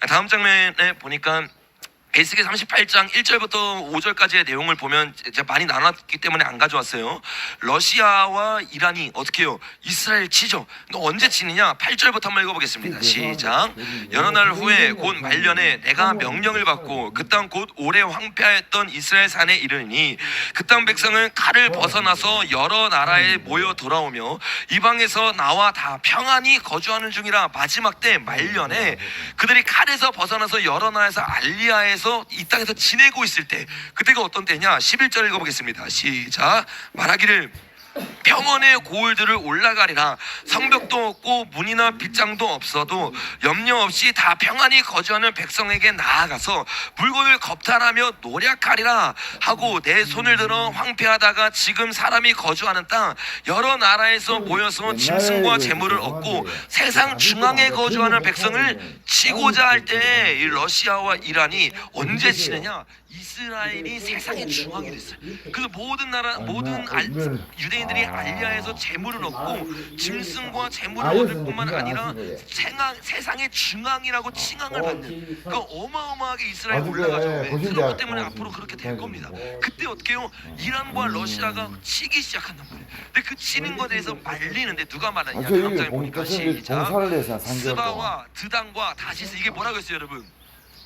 다음 장면에 보니까 에스겔 38장 1절부터 5절까지의 내용을 보면 제가 많이 나눴기 때문에 안 가져왔어요. 러시아와 이란이 어떻게 해요? 이스라엘 치죠. 언제 치느냐? 8절부터 한번 읽어보겠습니다. 시작. 여러 날 후에 곧 말년에 내가 명령을 받고 그 땅 곧 오래 황폐하였던 이스라엘 산에 이르니, 그 땅 백성은 칼을 벗어나서 여러 나라에 모여 돌아오며 이방에서 나와 다 평안히 거주하는 중이라. 마지막 때 말년에 그들이 칼에서 벗어나서 여러 나라에서 알리야에서 이 땅에서 지내고 있을 때, 그때가 어떤 때냐? 11절 읽어보겠습니다. 시작. 말하기를 평원의 고을들을 올라가리라. 성벽도 없고 문이나 빗장도 없어도 염려 없이 다 평안히 거주하는 백성에게 나아가서 물건을 겁탈하며 노력하리라 하고, 내 손을 들어 황폐하다가 지금 사람이 거주하는 땅 여러 나라에서 모여서 짐승과 재물을 얻고 세상 중앙에 거주하는 백성을 치고자 할 때, 이 러시아와 이란이 언제 치느냐? 이스라엘이 세상의 중앙이 됐어요. 그래서 모든 나라, 모든 유대인들이 알리야에서 재물을 얻고 짐승과 재물을 얻을 뿐만 아니라 세상의 중앙이라고 칭함을 받는, 그 어마어마하게 이스라엘이 올라가죠. 그렇기 때문에 앞으로 그렇게 될 겁니다. 그때 어떻게 해요? 이란과 러시아가 치기 시작한단 말이에요. 근데 그 치는 것에 대해서 말리는데 누가 말하냐? 다음 장에 보니까 시작. 스바와 드단과 다시스, 이게 뭐라고 했어요, 여러분?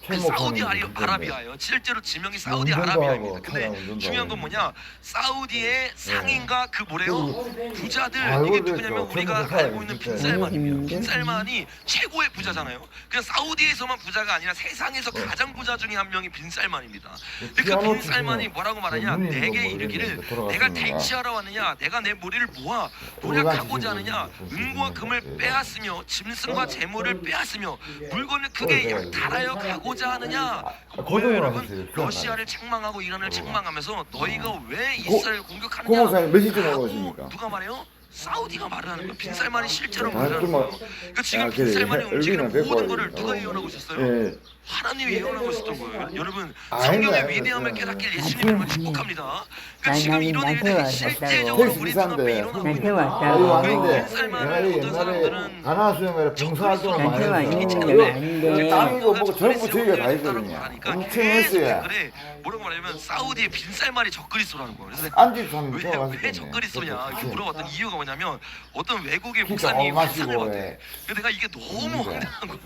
그 사우디아라비아예요. 실제로 지명이 사우디아라비아입니다. 근데 중요한 건 뭐냐? 사우디의 상인가 그 뭐래요? 부자들 이게 누구냐면 우리가 알고 있는 빈살만입니다. 빈살만이 최고의 부자잖아요. 그냥 사우디에서만 부자가 아니라 세상에서 가장 부자 중에 한 명이 빈살만입니다. 근데 그 빈살만이 뭐라고 말하냐? 내게 이르기를 내가 대치하러 왔느냐? 내가 내 머리를 모아 노력하고자 하느냐? 은과 금을 빼앗으며 짐승과 재물을 빼앗으며 물건을 크게 달하여 가고자 하느냐? 뭐예요, 여러분? 러시아를 책망하고 이란을 책망하면서 너희가 왜 이스라엘을 공격하느냐? 고모사님 몇 시쯤 하고 오십니까? 누가 말해요? 사우디가 말을 하는 거예요. 빈살만이 실제로 아, 말을 하는 좀 뭐- 거예요. 그러니까 지금 아, 그래. 빈살만이 움직이는 얼굴은 모든 뵙고 거를 누가 어. 예언하고 있었어요? 예. 하나님이 예언하고 있었던 거예요. 여러분 아니, 성경의 아니, 위대함을 아니, 깨닫길 아니, 예수님을 아니. 축복합니다. 그러니까 지금 이런 나한테 일들이 왔다고. 실제적으로 택시 우리 눈앞에 비싼데. 일어나고 나한테 있는 거예요. 여기 왔다고. 왔는데 빈살만을 내가 어떤 옛날에 사람들은 가나 수영회를 봉사활동을 많이 나한테 왔는데 했어요. 여기 아닌데. 땅이고 뭐고 전부 저희가 다 있거든요. 엄청 했어요. 그래 뭐라고 말하면 사우디의 빈살만이 적그리스도라는 거예요. 그래서 안집 사는 왜 적그리스도냐 이렇게 물어봤던 이유가 뭐냐면 어떤 외국의 진짜 목사님이 마시고, 환상을 봤대. 예. 근데 내가 이게 너무 황당한 거야.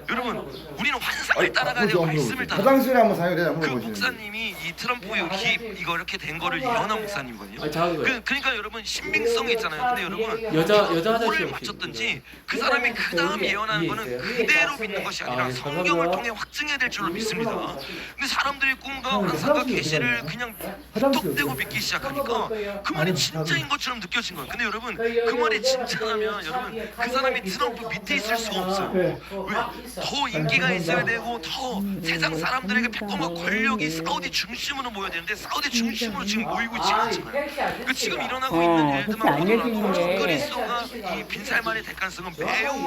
여러분 우리는 환상을 따라가야 그죠, 되고 말씀을 따라. 화장실에 한번 사용되나 그 물어보시는 목사님이 이 트럼프 이거 이렇게 된 거를 예언한 목사님이거든요. 그러니까 여러분 신빙성이 있잖아요. 근데 여러분 여자 뭐를 화장실 맞췄든지 그 사람이 그 다음 예언한 거는 그대로 믿는 것이 아니라 성경을 통해 확증해야 될 줄로 믿습니다. 근데 사람들이 꿈과 환상과 계시를 그냥 뚝대고 믿기 시작하니까 그 말이 진짜인 것처럼 느껴진 거예요. 근데 여러분 그 말이 진짜라면 여러분 그 사람이 트럼프 밑에 있을 수가 없어요. 왜? 더 인기가 있어야 되고 더 세상 사람들에게 패권과 권력이 사우디 중심으로 모여야 되는데 사우디 중심으로 지금 모이고 있지 않잖아요. 그 지금 일어나고 있는 일들만 그렇게 안 보더라도 해주는데. 적그리스도가 이 빈살만이 될 가능성은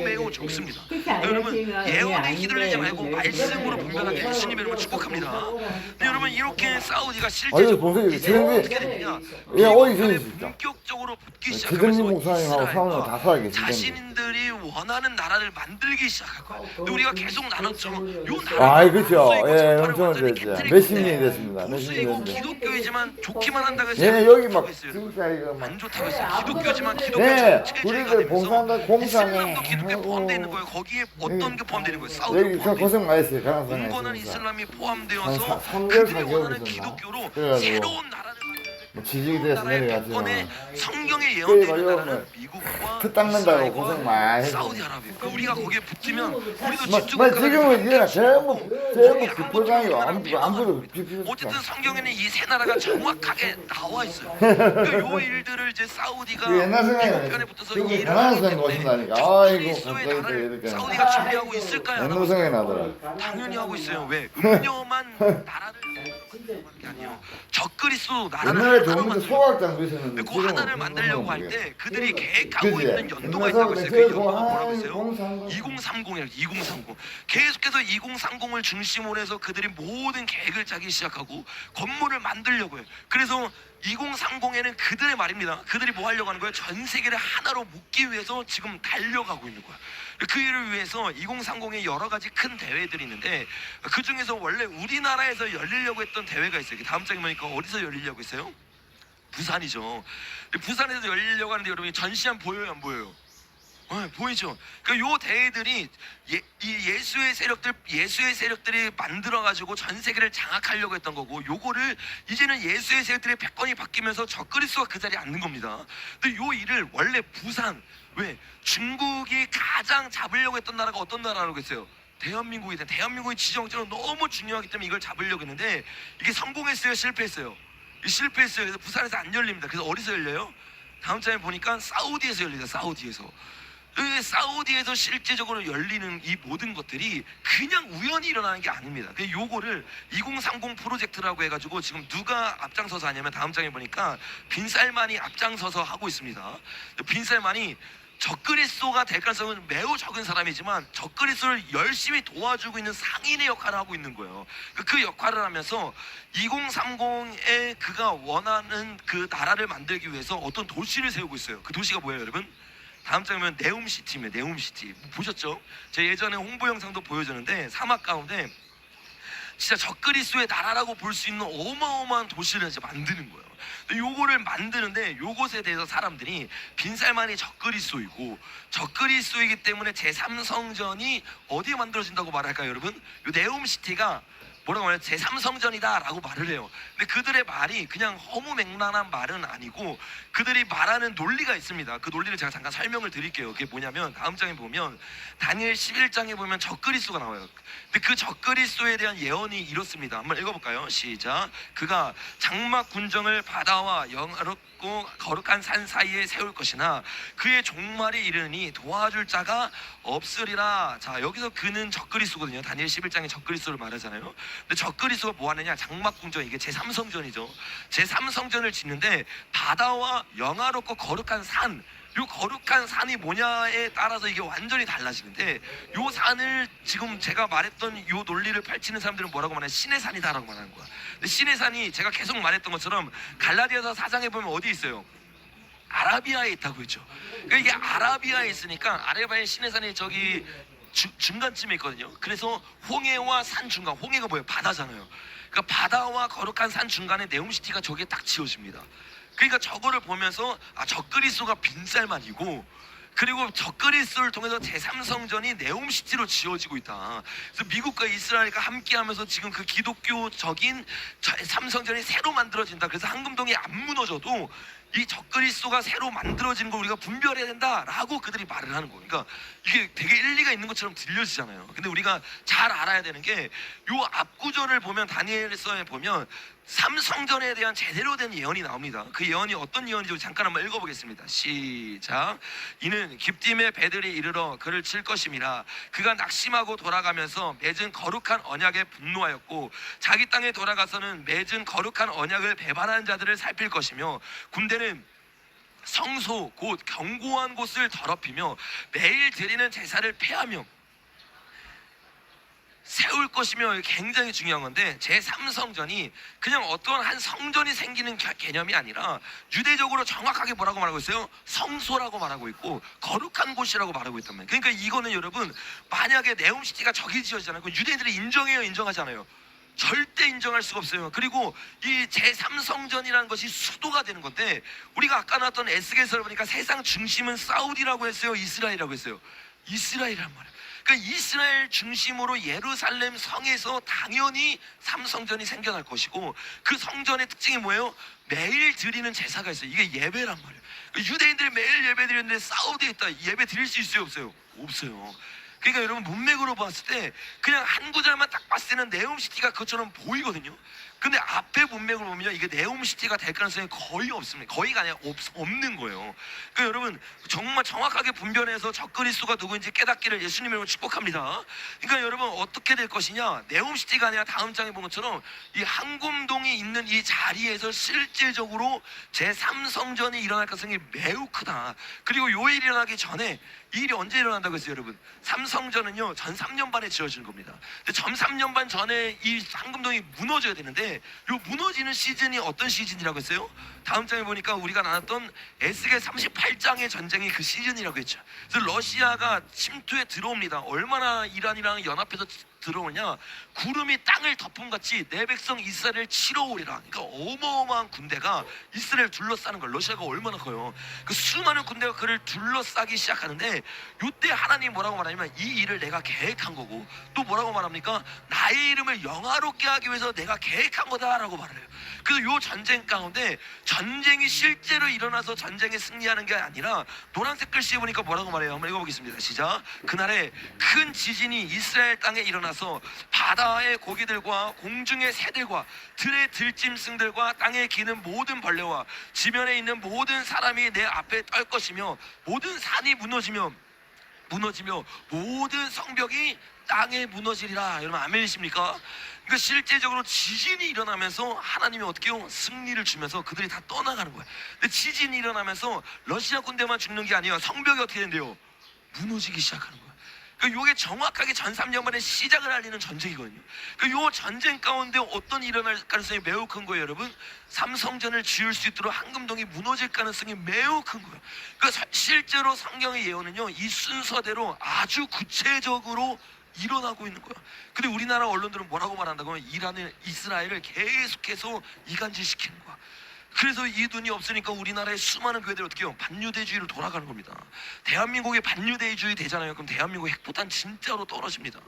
매우 적습니다. 그렇게 안 여러분 해주면 예언에 안 휘둘리지 돼. 말고 말씀으로 분별하게 예수님 이름을 축복합니다. 근데 여러분 이렇게 사우디가 아니, 실제적으로 보세요. 이제 저런데- 어떻게 되느냐? 예, 어디 이번에 저기 있다. 본격적으로 붙기 최정민 시작하면서 목사님하고 사우나가 다 살아 계시던데. 자신들이 원하는 나라를 만들기 시작할 거예요. 근데 우리가 계속 나눴죠. 요 나라 아, 그렇죠. 예, 엄청 됐죠. 몇십 년이 됐습니다. 몇십 보수이고 년이 됐는데. 기독교이지만 좋기만 한다고 해서 예, 여기 막 있어요. 진짜 이거 막 안 좋다고 했어요. 기독교지만 기독교 예, 전체주의가 우리들 되면서 봉사한다, 공사네. 이슬람도 기독교에 하고. 포함되어 있는 거예요. 거기에 어떤 게 포함되어 있는 거예요? 여기 사우디가 저 포함되어 고생 많이 했어요. 가나상에 온건한 있으면서. 이슬람이 한 포함되어서 3개월, 그들이 4개월 원하는 있었나? 기독교로 그래가지고 새로운 나라를 뭐 지지기 돼서 나라의 내려가죠. 패권에 성경에 그래, 예언되는 말이야, 나라는 미국과 그 닦는다고 고생 많이 했어. 사우디아라비아. 그러니까 우리가 거기에 붙으면 우리도 뭐 집중을 지금은 이제 전부 비포장이고 아무도 어쨌든 성경에는 이 세 나라가 정확하게 나와 있어요. 그러니까 요 일들을 이제 사우디가 그 옛날 생각이 미국 나요. 편에 붙어서 지금 일을 가나안 하기 생각 때문에 오신다니까. 적그리스도의 아이고, 갑자기 나라를 이렇게. 사우디가 준비하고 있을까요? 안 하고 옛날 생각이 나더라. 당연히 하고 있어요. 왜? 음녀만 나라를 게 아니에요. 적그리스도 나라를 옛날에 하나로 좋은 데 만들고 소각장도 있었는데 그 하나를 만들려고 할 때 그들이 계획하고 그지? 있는 연도가 그래서 있다고 했어요. 그 그래서 연도가 뭐라고 한 했어요? 2030. 2030이라고 2030. 계속해서 2030을 중심으로 해서 그들이 모든 계획을 짜기 시작하고 건물을 만들려고 해요. 그래서 2030에는 그들의 말입니다. 그들이 뭐 하려고 하는 거예요? 전 세계를 하나로 묶기 위해서 지금 달려가고 있는 거야. 그 일을 위해서 2030에 여러 가지 큰 대회들이 있는데 그 중에서 원래 우리나라에서 열리려고 했던 대회가 있어요. 다음 장에 보니까 어디서 열리려고 했어요? 부산이죠. 부산에서 열리려고 하는데 여러분이 전시관 보여요, 안 보여요? 네, 보이죠? 그러니까 요 대회들이 예수의 세력들이 만들어가지고 전 세계를 장악하려고 했던 거고, 요거를 이제는 예수의 세력들의 패권이 바뀌면서 적그리스도가 그 자리에 앉는 겁니다. 근데 요 일을 원래 부산, 왜 중국이 가장 잡으려고 했던 나라가 어떤 나라라고 했어요? 대한민국이 지정적으로 너무 중요하기 때문에 이걸 잡으려고 했는데 이게 성공했어요, 실패했어요? 실패했어요. 그래서 부산에서 안 열립니다. 그래서 어디서 열려요? 다음 장에 보니까 사우디에서 열리다. 사우디에서 실제적으로 열리는 이 모든 것들이 그냥 우연히 일어나는 게 아닙니다. 요거를 2030 프로젝트라고 해가지고 지금 누가 앞장서서 하냐면 다음 장에 보니까 빈살만이 앞장서서 하고 있습니다. 빈살만이 적그리스도가 될 가능성은 매우 적은 사람이지만 적그리스도를 열심히 도와주고 있는 상인의 역할을 하고 있는 거예요. 그 역할을 하면서 2030에 그가 원하는 그 나라를 만들기 위해서 어떤 도시를 세우고 있어요. 그 도시가 뭐예요, 여러분? 다음 장에 보면 네움시티입니다. 네움시티 보셨죠? 제가 예전에 홍보 영상도 보여줬는데 사막 가운데 진짜 적그리스도의 나라라고 볼 수 있는 어마어마한 도시를 이제 만드는 거예요. 요거를 만드는데 요것에 대해서 사람들이 빈살만이 적그리스도이고, 적그리스도이기 때문에 제3성전이 어디에 만들어진다고 말할까요, 여러분? 요 네옴시티가 뭐라고 말해요? 제3성전이다 라고 말을 해요. 근데 그들의 말이 그냥 허무맹랑한 말은 아니고 그들이 말하는 논리가 있습니다. 그 논리를 제가 잠깐 설명을 드릴게요. 그게 뭐냐면 다음 장에 보면 다니엘 11장에 보면 적그리스도가 나와요. 근데 그 적그리스도에 대한 예언이 이렇습니다. 한번 읽어볼까요? 시작. 그가 장막 군정을 바다와 영화롭고 거룩한 산 사이에 세울 것이나 그의 종말이 이르니 도와줄 자가 없으리라. 자, 여기서 그는 적그리스도거든요. 다니엘 11장에 적그리스도를 말하잖아요. 근데 적그리스도가 뭐 하느냐? 장막 궁정, 이게 제3성전이죠. 제3성전을 짓는데 바다와 영화롭고 거룩한 산, 요 거룩한 산이 뭐냐에 따라서 이게 완전히 달라지는데, 요 산을 지금 제가 말했던 요 논리를 펼치는 사람들은 뭐라고 말하냐? 신의 산이다라고 말하는 거야. 근데 신의 산이 제가 계속 말했던 것처럼 갈라디아서 4장에 보면 어디 있어요? 아라비아에 있다고 했죠. 그러니까 이게 아라비아에 있으니까 아라비아의 신의 산이 저기 중간쯤에 있거든요. 그래서 홍해와 산 중간, 홍해가 뭐예요? 바다잖아요. 그러니까 바다와 거룩한 산 중간에 네옴시티가 저기에 딱 지어집니다. 그러니까 저거를 보면서 아, 적그리스도가 빈살만이고, 그리고 적그리스도를 통해서 제3성전이 네옴시티로 지어지고 있다. 그래서 미국과 이스라엘과 함께하면서 지금 그 기독교적인 제3성전이 새로 만들어진다. 그래서 황금동이 안 무너져도 이 적그리스도가 새로 만들어진 걸 우리가 분별해야 된다라고 그들이 말을 하는 거예요. 그러니까 이게 되게 일리가 있는 것처럼 들려지잖아요. 근데 우리가 잘 알아야 되는 게, 요 앞구절을 보면 다니엘서에 보면 3성전에 대한 제대로 된 예언이 나옵니다. 그 예언이 어떤 예언인지 잠깐 한번 읽어보겠습니다. 시작. 이는 깊딤의 배들이 이르러 그를 칠 것임이라. 그가 낙심하고 돌아가면서 맺은 거룩한 언약에 분노하였고 자기 땅에 돌아가서는 맺은 거룩한 언약을 배반하는 자들을 살필 것이며, 군대는 성소 곧 견고한 곳을 더럽히며 매일 드리는 제사를 폐하며 세울 것이며, 굉장히 중요한 건데, 제3성전이 그냥 어떤 한 성전이 생기는 개념이 아니라 유대적으로 정확하게 뭐라고 말하고 있어요? 성소라고 말하고 있고 거룩한 곳이라고 말하고 있단 말이에요. 그러니까 이거는 여러분, 만약에 네옴시티가 저기 지어지잖아요. 그럼 유대인들이 인정해요, 인정하지 않아요? 절대 인정할 수가 없어요. 그리고 이 제3성전이라는 것이 수도가 되는 건데, 우리가 아까 나왔던 에스겔서를 보니까 세상 중심은 사우디라고 했어요, 이스라엘이라고 했어요? 이스라엘이란 말이에요. 그러니까 이스라엘 중심으로 예루살렘 성에서 당연히 3성전이 생겨날 것이고, 그 성전의 특징이 뭐예요? 매일 드리는 제사가 있어요. 이게 예배란 말이에요. 유대인들이 매일 예배 드리는데 사우디에 있다, 예배 드릴 수 있어요, 없어요? 없어요. 그러니까 여러분, 문맥으로 봤을 때 그냥 한 구절만 딱 봤을 때는 네옴시티가 그것처럼 보이거든요. 근데 앞에 문맥을 보면 이게 네옴시티가 될 가능성이 거의 없습니다. 거의가 아니라 없는 거예요. 그러니까 여러분, 정말 정확하게 분별해서 적그리스도가 누구인지 깨닫기를 예수님의 이름으로 축복합니다. 그러니까 여러분, 어떻게 될 것이냐? 네옴시티가 아니라 다음 장에 본 것처럼 이 황금동이 있는 이 자리에서 실제적으로 제3성전이 일어날 가능성이 매우 크다. 그리고 요 일이 일어나기 전에, 이 일이 언제 일어난다고 했어요, 여러분? 3성전은요 전 3년 반에 지어지는 겁니다. 근데 전 3년 반 전에 이 황금동이 무너져야 되는데, 요 무너지는 시즌이 어떤 시즌이라고 했어요? 다음 장에 보니까 우리가 나눴던 에스겔 38장의 전쟁이 그 시즌이라고 했죠. 그래서 러시아가 침투에 들어옵니다. 얼마나 이란이랑 연합해서 들어오냐? 구름이 땅을 덮음같이 내 백성 이스라엘을 치러 오리라. 그러니까 어마어마한 군대가 이스라엘 둘러싸는 걸. 러시아가 얼마나 커요. 그 수많은 군대가 그를 둘러싸기 시작하는데, 이때 하나님 뭐라고 말하냐면, 이 일을 내가 계획한 거고, 또 뭐라고 말합니까? 나의 이름을 영화롭게 하기 위해서 내가 계획한 거다라고 말을 해요. 그래서 이 전쟁 가운데 전쟁이 실제로 일어나서 전쟁에 승리하는 게 아니라, 노란색 글씨에 보니까 뭐라고 말해요? 한번 읽어보겠습니다. 시작. 그날에 큰 지진이 이스라엘 땅에 일어나서 바다의 고기들과 공중의 새들과 들의 들짐승들과 땅에 기는 모든 벌레와 지면에 있는 모든 사람이 내 앞에 떨 것이며, 모든 산이 무너지며 모든 성벽이 땅에 무너지리라. 여러분, 아멘이십니까? 그러니까 실제적으로 지진이 일어나면서 하나님이 어떻게 해요? 승리를 주면서 그들이 다 떠나가는 거예요. 근데 지진이 일어나면서 러시아 군대만 죽는 게 아니에요. 성벽이 어떻게 된대요? 무너지기 시작하는 거예요. 그러니까 이게 정확하게 전 3년 만에 시작을 알리는 전쟁이거든요. 그러니까 이 전쟁 가운데 어떤 일어날 가능성이 매우 큰 거예요, 여러분? 3성전을 지을 수 있도록 황금동이 무너질 가능성이 매우 큰 거예요. 그러니까 실제로 성경의 예언은요, 이 순서대로 아주 구체적으로 일어나고 있는 거야. 근데 우리나라 언론들은 뭐라고 말한다고 하면 이스라엘을 계속해서 이간질시키는 거야. 그래서 이 돈이 없으니까 우리나라의 수많은 교회들이 어떻게 해요? 반유대주의로 돌아가는 겁니다. 대한민국이 반유대주의 되잖아요. 그럼 대한민국 핵포탄 진짜로 떨어집니다.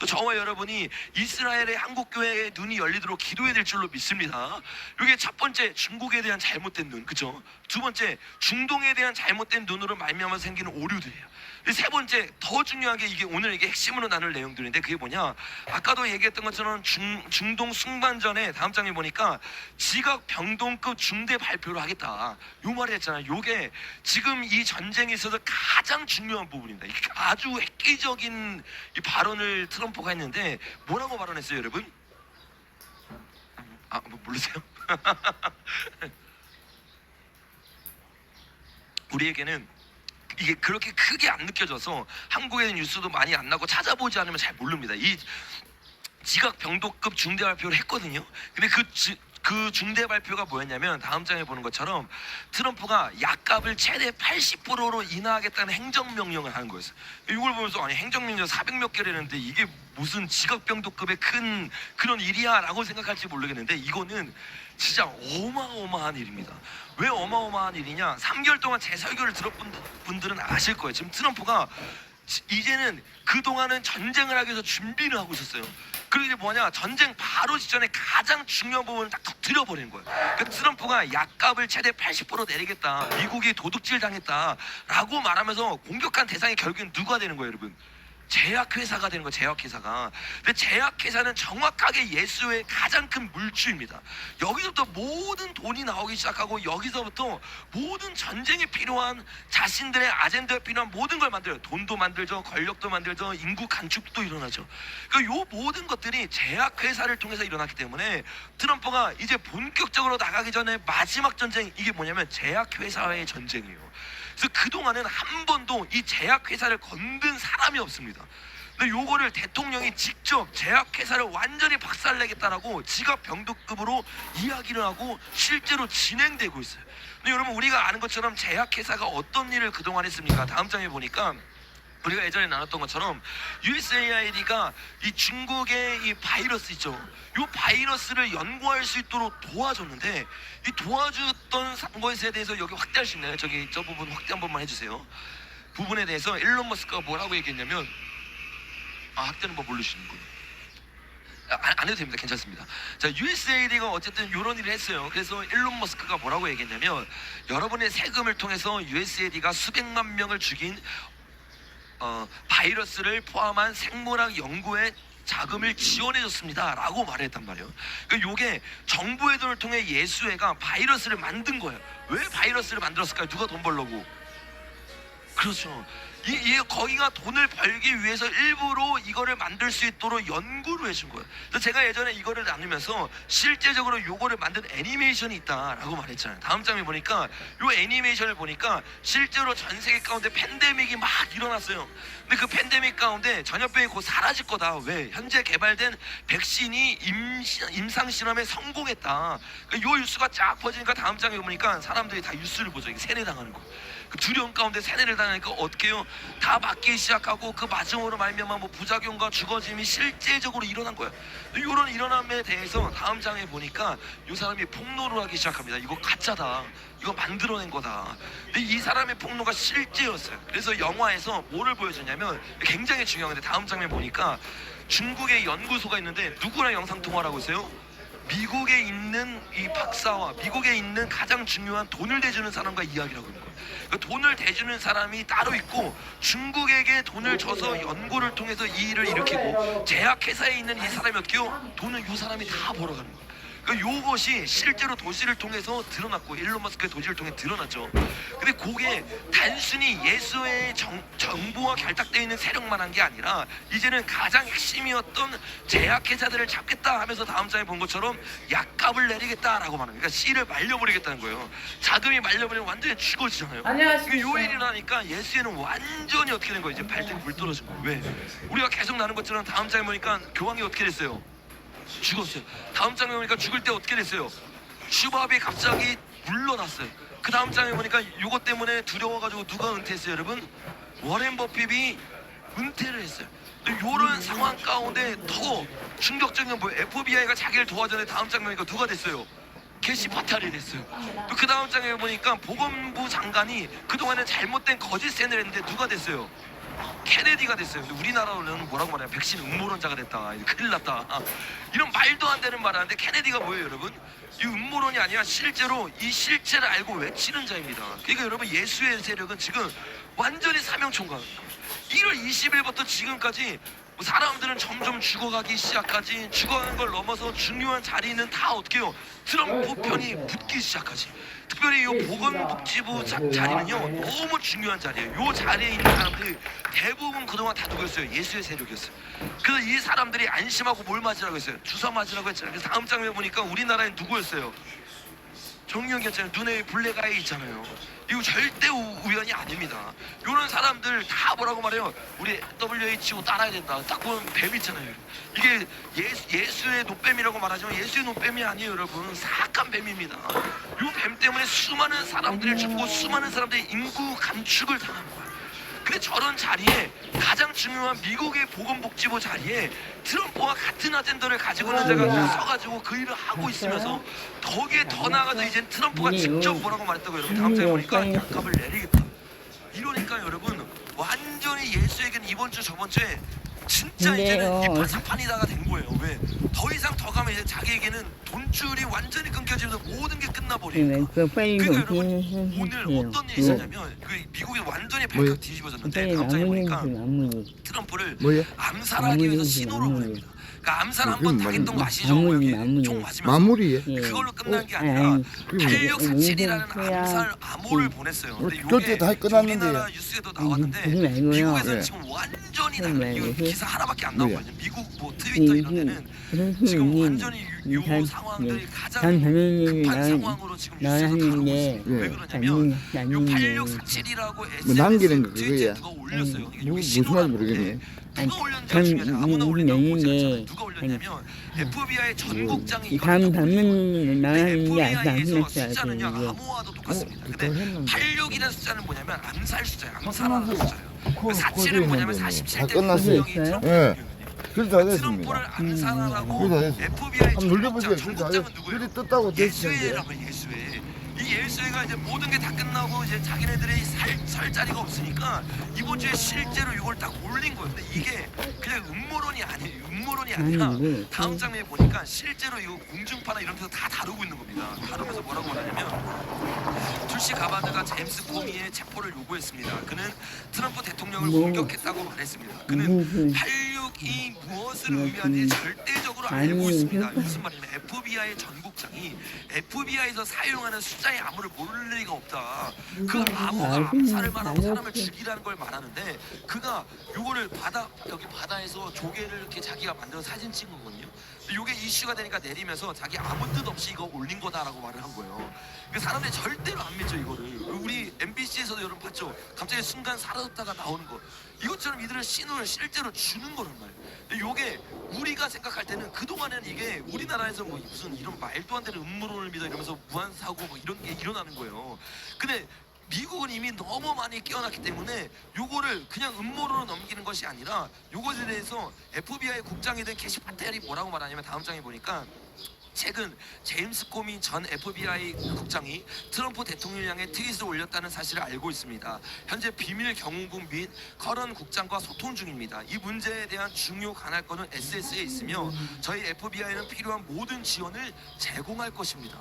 또 저와 여러분이 이스라엘의 한국교회의 눈이 열리도록 기도해야 될 줄로 믿습니다. 이게 첫 번째, 중국에 대한 잘못된 눈, 그죠? 두 번째, 중동에 대한 잘못된 눈으로 말미암아 생기는 오류들이에요. 세 번째, 더 중요한 게 이게 오늘 이게 핵심으로 나눌 내용들인데, 그게 뭐냐? 아까도 얘기했던 것처럼 중동 승반전에 다음 장에 보니까 지각 병동급 중대 발표를 하겠다. 요 말을 했잖아요. 요게 지금 이 전쟁에 있어서 가장 중요한 부분입니다. 이게 아주 획기적인 이 발언을 트럼프가 했는데, 뭐라고 발언했어요, 여러분? 뭐 모르세요? 우리에게는 이게 그렇게 크게 안 느껴져서 한국에는 뉴스도 많이 안 나고 찾아보지 않으면 잘 모릅니다. 이 지각 병도급 중대 발표를 했거든요. 근데 그 중대 발표가 뭐였냐면 다음 장에 보는 것처럼 트럼프가 약값을 최대 80%로 인하하겠다는 행정명령을 하는 거였어요. 이걸 보면서 아니 행정명령 400몇 개라는데 이게 무슨 지각병도급의 큰 그런 일이야 라고 생각할지 모르겠는데, 이거는 진짜 어마어마한 일입니다. 왜 어마어마한 일이냐? 3개월 동안 제 설교를 들었던 분들은 아실 거예요. 지금 트럼프가 이제는 그동안은 전쟁을 하기 위해서 준비를 하고 있었어요. 그리고 이제 뭐냐, 전쟁 바로 직전에 가장 중요한 부분을 딱 터뜨려버리는 거예요. 그러니까 트럼프가 약값을 최대 80% 내리겠다, 미국이 도둑질 당했다 라고 말하면서 공격한 대상이 결국엔 누가 되는 거예요, 여러분? 제약회사가 되는 거예요. 제약회사가. 근데 제약회사는 정확하게 예수의 가장 큰 물주입니다. 여기서부터 모든 돈이 나오기 시작하고, 여기서부터 모든 전쟁에 필요한 자신들의 아젠다에 필요한 모든 걸 만들어요. 돈도 만들죠, 권력도 만들죠, 인구 간축도 일어나죠. 그러니까 요 모든 것들이 제약회사를 통해서 일어났기 때문에 트럼프가 이제 본격적으로 나가기 전에 마지막 전쟁, 이게 뭐냐면 제약회사의 전쟁이에요. 그래서 그동안은 한 번도 이 제약회사를 건든 사람이 없습니다. 근데 요거를 대통령이 직접 제약회사를 완전히 박살내겠다라고 지각 병도급으로 이야기를 하고 실제로 진행되고 있어요. 근데 여러분, 우리가 아는 것처럼 제약회사가 어떤 일을 그동안 했습니까? 다음 장에 보니까 우리가 예전에 나눴던 것처럼 USAID가 이 중국의 이 바이러스 있죠. 이 바이러스를 연구할 수 있도록 도와줬는데, 이 도와줬던 것에 대해서 여기 확대할 수 있나요? 저기 저 부분 확대 한 번만 해주세요. 부분에 대해서 일론 머스크가 뭐라고 얘기했냐면, 확대는 뭐 모르시는 분. 안 해도 됩니다. 괜찮습니다. 자, USAID가 어쨌든 이런 일을 했어요. 그래서 일론 머스크가 뭐라고 얘기했냐면, 여러분의 세금을 통해서 USAID가 수백만 명을 죽인 바이러스를 포함한 생물학 연구에 자금을 지원해줬습니다 라고 말했단 말이에요. 그러니까 요게 정부의 돈을 통해 예수회가 바이러스를 만든 거예요. 왜 바이러스를 만들었을까요? 누가 돈 벌려고? 그렇죠. 거기가 돈을 벌기 위해서 일부러 이거를 만들 수 있도록 연구를 해준 거예요. 그래서 제가 예전에 이거를 나누면서 실제적으로 요거를 만든 애니메이션이 있다라고 말했잖아요. 다음 장에 보니까 요 애니메이션을 보니까 실제로 전 세계 가운데 팬데믹이 막 일어났어요. 근데 그 팬데믹 가운데 전염병이 곧 사라질 거다. 왜? 현재 개발된 백신이 임상 실험에 성공했다. 요 뉴스가 쫙 퍼지니까 다음 장에 보니까 사람들이 다 뉴스를 보죠. 이게 세뇌당하는 거. 그 두려움 가운데 세뇌를 당하니까 어떻게 해요? 다 맞기 시작하고 그 맞음으로 말미암아 뭐 부작용과 죽어짐이 실제적으로 일어난 거예요. 이런 일어남에 대해서 다음 장에 보니까 이 사람이 폭로를 하기 시작합니다. 이거 가짜다, 이거 만들어낸 거다. 근데 이 사람의 폭로가 실제였어요. 그래서 영화에서 뭐를 보여주냐면 굉장히 중요한데, 다음 장면 보니까 중국의 연구소가 있는데 누구랑 영상통화를 하고 있어요? 미국에 있는 이 박사와 미국에 있는 가장 중요한 돈을 대주는 사람과 이야기를 하고 있는 거예요. 그 돈을 대주는 사람이 따로 있고, 중국에게 돈을 줘서 연구를 통해서 이 일을 일으키고, 제약회사에 있는 이 사람이 어떻게 해요? 돈은 이 사람이 다 벌어가는 거예요. 그러니까 요것이 실제로 도시를 통해서 드러났고, 일론 머스크의 도시를 통해 드러났죠. 근데 그게 단순히 예수의 정부와 결탁되어 있는 세력만 한 게 아니라, 이제는 가장 핵심이었던 제약회사들을 잡겠다 하면서 다음 장에 본 것처럼 약값을 내리겠다라고 말합니다. 그러니까 씨를 말려버리겠다는 거예요. 자금이 말려버리면 완전히 죽어지잖아요. 그러니까 요 일이 나니까 예수에는 완전히 어떻게 된 거예요? 이제 발등에 물 떨어진 거예요. 왜? 우리가 계속 나눈 것처럼 다음 장에 보니까 교황이 어떻게 됐어요? 죽었어요. 다음 장에 보니까 죽을 때 어떻게 됐어요? 슈밥이 갑자기 물러났어요. 그 다음 장에 보니까 이것 때문에 두려워가지고 누가 은퇴했어요, 여러분? 워렌 버핏이 은퇴를 했어요. 이런 상황 가운데 더 충격적인 건 뭐예요? FBI가 자기를 도와주는 다음 장면이니까 누가 됐어요? 게시 파탈이 됐어요. 또 그 다음 장면에 보니까 보건부 장관이 그동안에 잘못된 거짓 세뇌를 했는데 누가 됐어요? 케네디가 됐어요. 근데 우리나라로는 뭐라고 말해요? 백신 음모론자가 됐다. 큰일 났다. 이런 말도 안 되는 말 하는데 케네디가 뭐예요, 여러분? 이 음모론이 아니라 실제로 이 실체를 알고 외치는 자입니다. 그러니까 여러분, 예수의 세력은 지금 완전히 사명총각. 1월 20일부터 지금까지 사람들은 점점 죽어가기 시작하지, 죽어가는 걸 넘어서 중요한 자리는 다 어떻게 해요? 트럼프 편이 붙기 시작하지. 특별히 이 보건복지부 자리는요 너무 중요한 자리예요. 이 자리에 있는 사람들이 대부분 그동안 다 누구였어요? 예수의 세력이었어요. 그래서 이 사람들이 안심하고 뭘 맞으라고 했어요? 주사 맞으라고 했잖아요. 그래서 다음 장면에 보니까 우리나라엔 누구였어요? 정유경이었잖아요. 눈에 블랙아이 있잖아요. 이거 절대 우연이 아닙니다. 이런 사람들 다 뭐라고 말해요? 우리 WHO 따라야 된다. 딱 보면 뱀 있잖아요. 이게 예수의 노뱀이라고 말하지만 예수의 노뱀이 아니에요, 여러분. 사악한 뱀입니다. 이 뱀 때문에 수많은 사람들이 죽고 수많은 사람들이 인구 감축을 당한 거예요. 근데 저런 자리에 가장 중요한 미국의 보건복지부 자리에 트럼프와 같은 아젠다를 가지고 있는 자가 서가지고 그 일을 하고 있으면서 거기에 더 나아가서 이제 트럼프가 직접 뭐라고 말했다고 여러분 다음 주에 보니까 약값을 내리겠다. 이러니까 여러분 완전히 예수에게는 이번 주 저번 주에 진짜 이제는 이판사판이다가 된 거예요. 왜? 더 이상 더 가면 이제 자기에게는 돈줄이 완전히 끊겨지면서 모든 게 끝나버리니까. 그러니까 여러분 오늘 어떤 일이 있었냐면 그 미국이 완전히 발칵 뒤집어졌는데 갑자기 보니까 트럼프를 암살하기 위해서 신호를 보냅니다. 그러니까 암살 한번 당했던 거 아시죠? 총 맞으면서 마무리에 그걸로 끝난 게 아니라 8647이라는 암살 암호를 보냈어요. 근데 그때 다 끝났는데요. 우리나라 뉴스에도 나왔는데 미국에서는 지금 완전히 이거 기사 하나밖에 안 나오거든요. 미국 뭐 트위터 이런 데는 지금 완전히 요 상황들이 가장 급한 상황으로 지금 뉴스에서 다루고 있습니다. 왜 그러냐면 요 8647이라고 남기는 트위터에 그거야. 누가 올렸어요. 이게 무슨 말인지 모르겠네. 누가 올렸는지 중요하지. 아무나 올린다고 보지 않잖아요. 누가 올렸냐면 FBI 전국장이 이거 코리아에서 숫자는요 암호와도 똑같습니다. 근데 86이라는 숫자는 뭐냐면 암살 숫자예요. 암살하는 숫자예요. 47은 뭐냐면 47대 끝났어요. 대통령이 예. 트럼프였거든요. 그래도 다 됐습니다. 트럼프를 암살하라고 그래도 다 됐어요. FBI 한번 눌려보세요. 전국장은 누구예요? 그래 떴다고 됐는데. 예수회라고 예수회. 이 예수회가 이제 모든 게 다 끝나고 이제 자기네들이 살 자리가 없으니까 이번 주에 실제로 이걸 딱 올린 거예요. 근데 이게 그냥 음모론이 아니에요. 음모론이 아니라 다음 장면에 보니까 실제로 이거 공중파나 이런 데서 다 다루고 있는 겁니다. 다루면서 뭐라고 하냐면 tulsi 가바드가 제임스 코미의 체포를 요구했습니다. 그는 트럼프 대통령을 공격했다고 말했습니다. 그는 86이 무엇을 의미하는지 절대적으로 알고 있습니다. 무슨 말이냐면 FBI 전국장이 FBI에서 사용하는 숫자의 암호를 모를 리가 없다. 그 암호가 암살을 말하고 사람을 죽이라는 걸 말하는데 그가 요거를 여기 바다에서 조개를 이렇게 자기가 만들어서 사진 찍은 거거든요. 요게 이슈가 되니까 내리면서 자기 아무 뜻 없이 이거 올린 거다라고 말을 한 거예요. 그 사람들이 절대로 안 믿죠 이거를. 우리 MBC에서도 여러분 봤죠? 갑자기 순간 사라졌다가 나오는 거. 이것처럼 이들은 신호를 실제로 주는 거란 말이에요. 요게 우리가 생각할 때는 그동안에는 이게 우리나라에서 뭐 무슨 이런 말도 안 되는 음모론을 믿어 이러면서 무한사고 뭐 이런 게 일어나는 거예요. 근데 미국은 이미 너무 많이 깨어났기 때문에 요거를 그냥 음모론으로 넘기는 것이 아니라 요것에 대해서 FBI 국장이 된 캐시 파텔이 뭐라고 말하냐면 다음 장에 보니까 최근 제임스 코미 전 FBI 국장이 트럼프 대통령을 향해 트윗을 올렸다는 사실을 알고 있습니다. 현재 비밀 경호국 및 커런 국장과 소통 중입니다. 이 문제에 대한 중요 관할권은 SS에 있으며 저희 FBI는 필요한 모든 지원을 제공할 것입니다.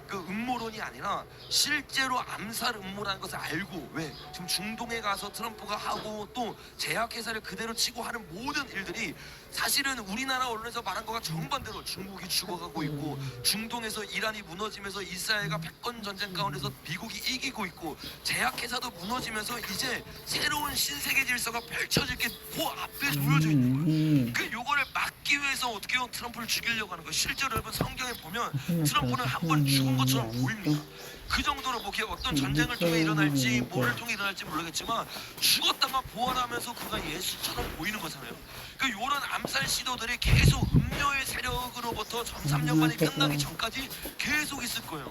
그 음모론이 아니라 실제로 암살 음모라는 것을 알고 왜 지금 중동에 가서 트럼프가 하고 또 제약회사를 그대로 치고 하는 모든 일들이 사실은 우리나라 언론에서 말한 거가 정반대로 중국이 죽어가고 있고 중동에서 이란이 무너지면서 이스라엘과 패권 전쟁 가운데서 미국이 이기고 있고 제약회사도 무너지면서 이제 새로운 신세계 질서가 펼쳐질 게 그 앞에 놓여져 있는 거예요. 그 요거를 막기 위해서 어떻게 해요? 트럼프를 죽이려고 하는 거예요. 실제로 여러분 성경에 보면 트럼프는 한 번 죽은 것처럼 보입니다. 그 정도로 뭐 어떤 전쟁을 통해 일어날지 뭐를 통해 일어날지 모르겠지만 죽었다가 부활하면서 그가 예수처럼 보이는 거잖아요. 그 이런 암살 시도들이 계속 음료의 세력으로부터 전 3년간이 끝나기 전까지 계속 있을 거예요.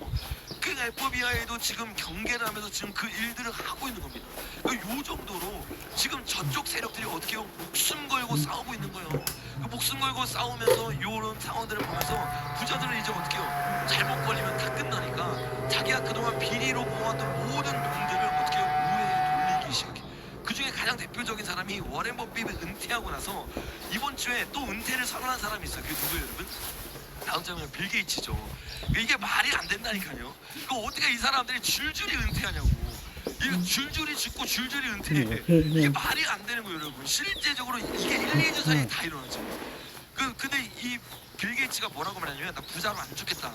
그러니까 FBI도 지금 경계를 하면서 지금 그 일들을 하고 있는 겁니다. 그러니까 요 정도로 지금 저쪽 세력들이 어떻게 해요? 목숨 걸고 싸우고 있는 거예요. 그 목숨 걸고 싸우면서 요런 상황들을 보면서 부자들은 이제 어떻게 해요? 잘못 걸리면 다 끝나니까 자기가 그동안 비리로 모았던 모든 돈들을 어떻게 해요? 우회에 돌리기 시작해. 그 중에 가장 대표적인 사람이 워렌 버핏이 은퇴하고 나서 이번 주에 또 은퇴를 선언한 사람이 있어요. 그게 누구예요, 여러분? 다음 장면 빌 게이츠죠. 이게 말이 안 된다니까요. 그 어떻게 이 사람들이 줄줄이 은퇴하냐고. 이거 줄줄이 죽고 줄줄이 은퇴해. 이게 말이 안 되는 거예요, 여러분. 실제적으로 이게 1, 2주 사이에 다 일어나죠. 근데 이 빌 게이츠가 뭐라고 말하냐면 나 부자로 안 죽겠다.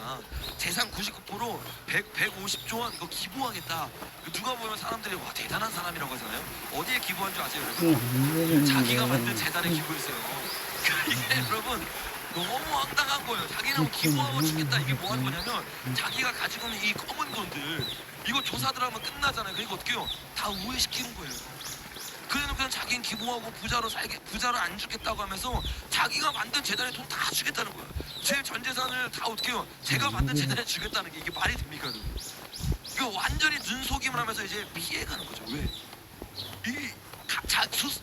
재산 99% 150조 원 이거 기부하겠다. 누가 보면 사람들이 와 대단한 사람이라고 하잖아요. 어디에 기부한 줄 아세요, 여러분? 자기가 만든 재단에 기부했어요. 이게 여러분 너무 황당한 거예요. 자기는 기부하고 죽겠다. 이게 뭐 하는 거냐면 자기가 가지고 있는 이 검은 돈들 이거 조사들 하면 끝나잖아요. 그러니까 어떻게 해요? 다 우회시키는 거예요. 그냥 자기는 기부하고 부자로 안 죽겠다고 하면서 자기가 만든 재단에 돈 다 주겠다는 거야. 제 전 재산을 다 어떻게 해요? 제가 만든 재단에 주겠다는 게 이게 말이 됩니까? 이거 완전히 눈속임을 하면서 이제 피해가는 거죠. 왜? 이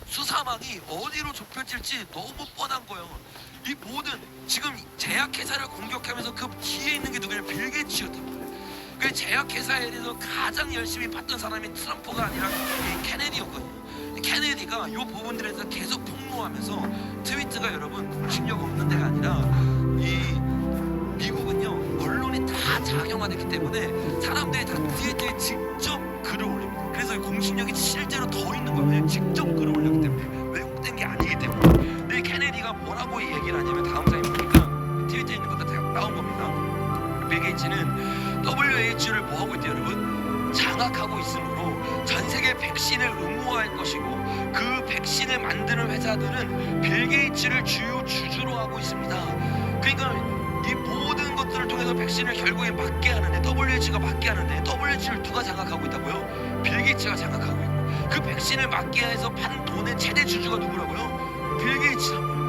수사망이 어디로 좁혀질지 너무 뻔한 거예요. 이 모든 지금 제약회사를 공격하면서 그 뒤에 있는 게 누구냐? 빌 게이츠였단 말이에요. 그 제약회사에 대해서 가장 열심히 봤던 사람이 트럼프가 아니라 이 케네디였거든요. 케네디가 이 부분들에 대해서 계속 폭로하면서 트위터가 여러분 공신력 없는 데가 아니라 이 미국은요 언론이 다 작용화됐기 때문에 사람들이 다 트위터에 직접 글을 올립니다. 그래서 공신력이 실제로 더 있는 거예요. 직접 글을 올렸기 때문에 왜곡된 게 아니기 때문에. 근데 케네디가 뭐라고 얘기를 하냐면 다음 장에 보니까 트위터에 있는 것도 다 나온 겁니다. 빌 게이츠는 WHO를 뭐 하고 있대요, 여러분? 장악하고 있으므로 전 세계 백신을 의무화할 것이고 그 백신을 만드는 회사들은 빌 게이츠를 주요 주주로 하고 있습니다. 그러니까 이 모든 것들을 통해서 백신을 결국에 맞게 하는데 WHO가 맞게 하는데 WHO를 누가 장악하고 있다고요? 빌 게이츠가 장악하고 있고 그 백신을 맞게 해서 판 돈의 최대 주주가 누구라고요? 빌 게이츠라고요.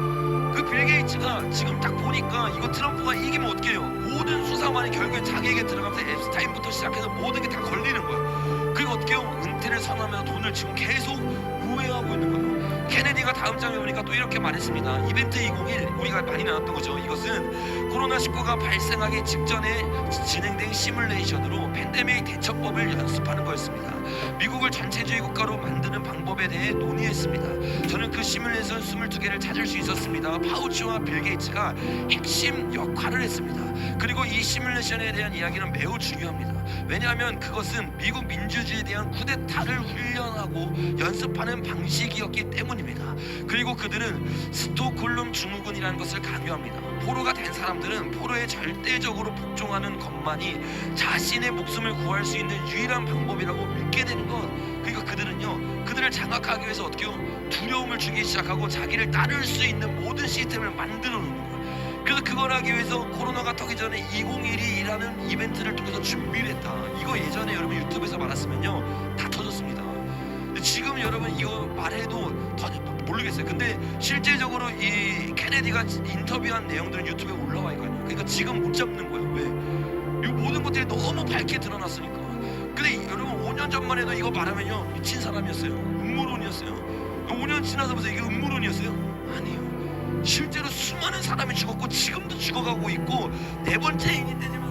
그 빌 게이츠가 지금 딱 보니까 이거 트럼프가 이기면 어떻게 해요? 모든 수사관이 결국엔 자기에게 들어가면서 앱스타인부터 시작해서 모든 게 다 걸리는 거야. 그리고 어떻게 해요? 은퇴를 선언하면서 돈을 지금 계속 우회하고 있는 거예요. 케네디가 다음 장에 보니까 또 이렇게 말했습니다. 이벤트 2021 우리가 많이 나눴던 거죠. 이것은 코로나19가 발생하기 직전에 진행된 시뮬레이션으로 팬데믹 대처법을 연습하는 거였습니다. 미국을 전체주의 국가로 만드는 방법에 대해 논의했습니다. 저는 그 시뮬레이션 22개를 찾을 수 있었습니다. 파우치와 빌 게이츠가 핵심 역할을 했습니다. 그리고 이 시뮬레이션에 대한 이야기는 매우 중요합니다. 왜냐하면 그것은 미국 민주주의에 대한 쿠데타를 훈련하고 연습하는 방식이었기 때문입니다. 그리고 그들은 스톡홀름 증후군이라는 것을 강요합니다. 포로가 된 사람들은 포로에 절대적으로 복종하는 것만이 자신의 목숨을 구할 수 있는 유일한 방법이라고 믿게 되는 것. 그러니까 그들은요 그들을 장악하기 위해서 어떻게 해요? 두려움을 주기 시작하고 자기를 따를 수 있는 모든 시스템을 만들어 놓는 거예요. 그래서 그걸 하기 위해서 코로나가 터기 전에 2012라는 이벤트를 통해서 준비를 했다. 이거 예전에 여러분 유튜브에서 말았으면요 다 터졌습니다. 근데 지금 여러분 이거 말해도 모르겠어요. 근데 실제적으로 이 케네디가 인터뷰한 내용들은 유튜브에 올라와 있거든요. 그러니까 지금 못 잡는 거예요. 왜? 이 모든 것들이 너무 밝게 드러났으니까. 근데 여러분 5년 전만 해도 이거 말하면요 미친 사람이었어요. 음모론이었어요. 5년 지나서 보세요. 이게 음모론이었어요? 아니에요. 실제로 수많은 사람이 죽었고 지금도 죽어가고 있고 네 번째 인이 되지만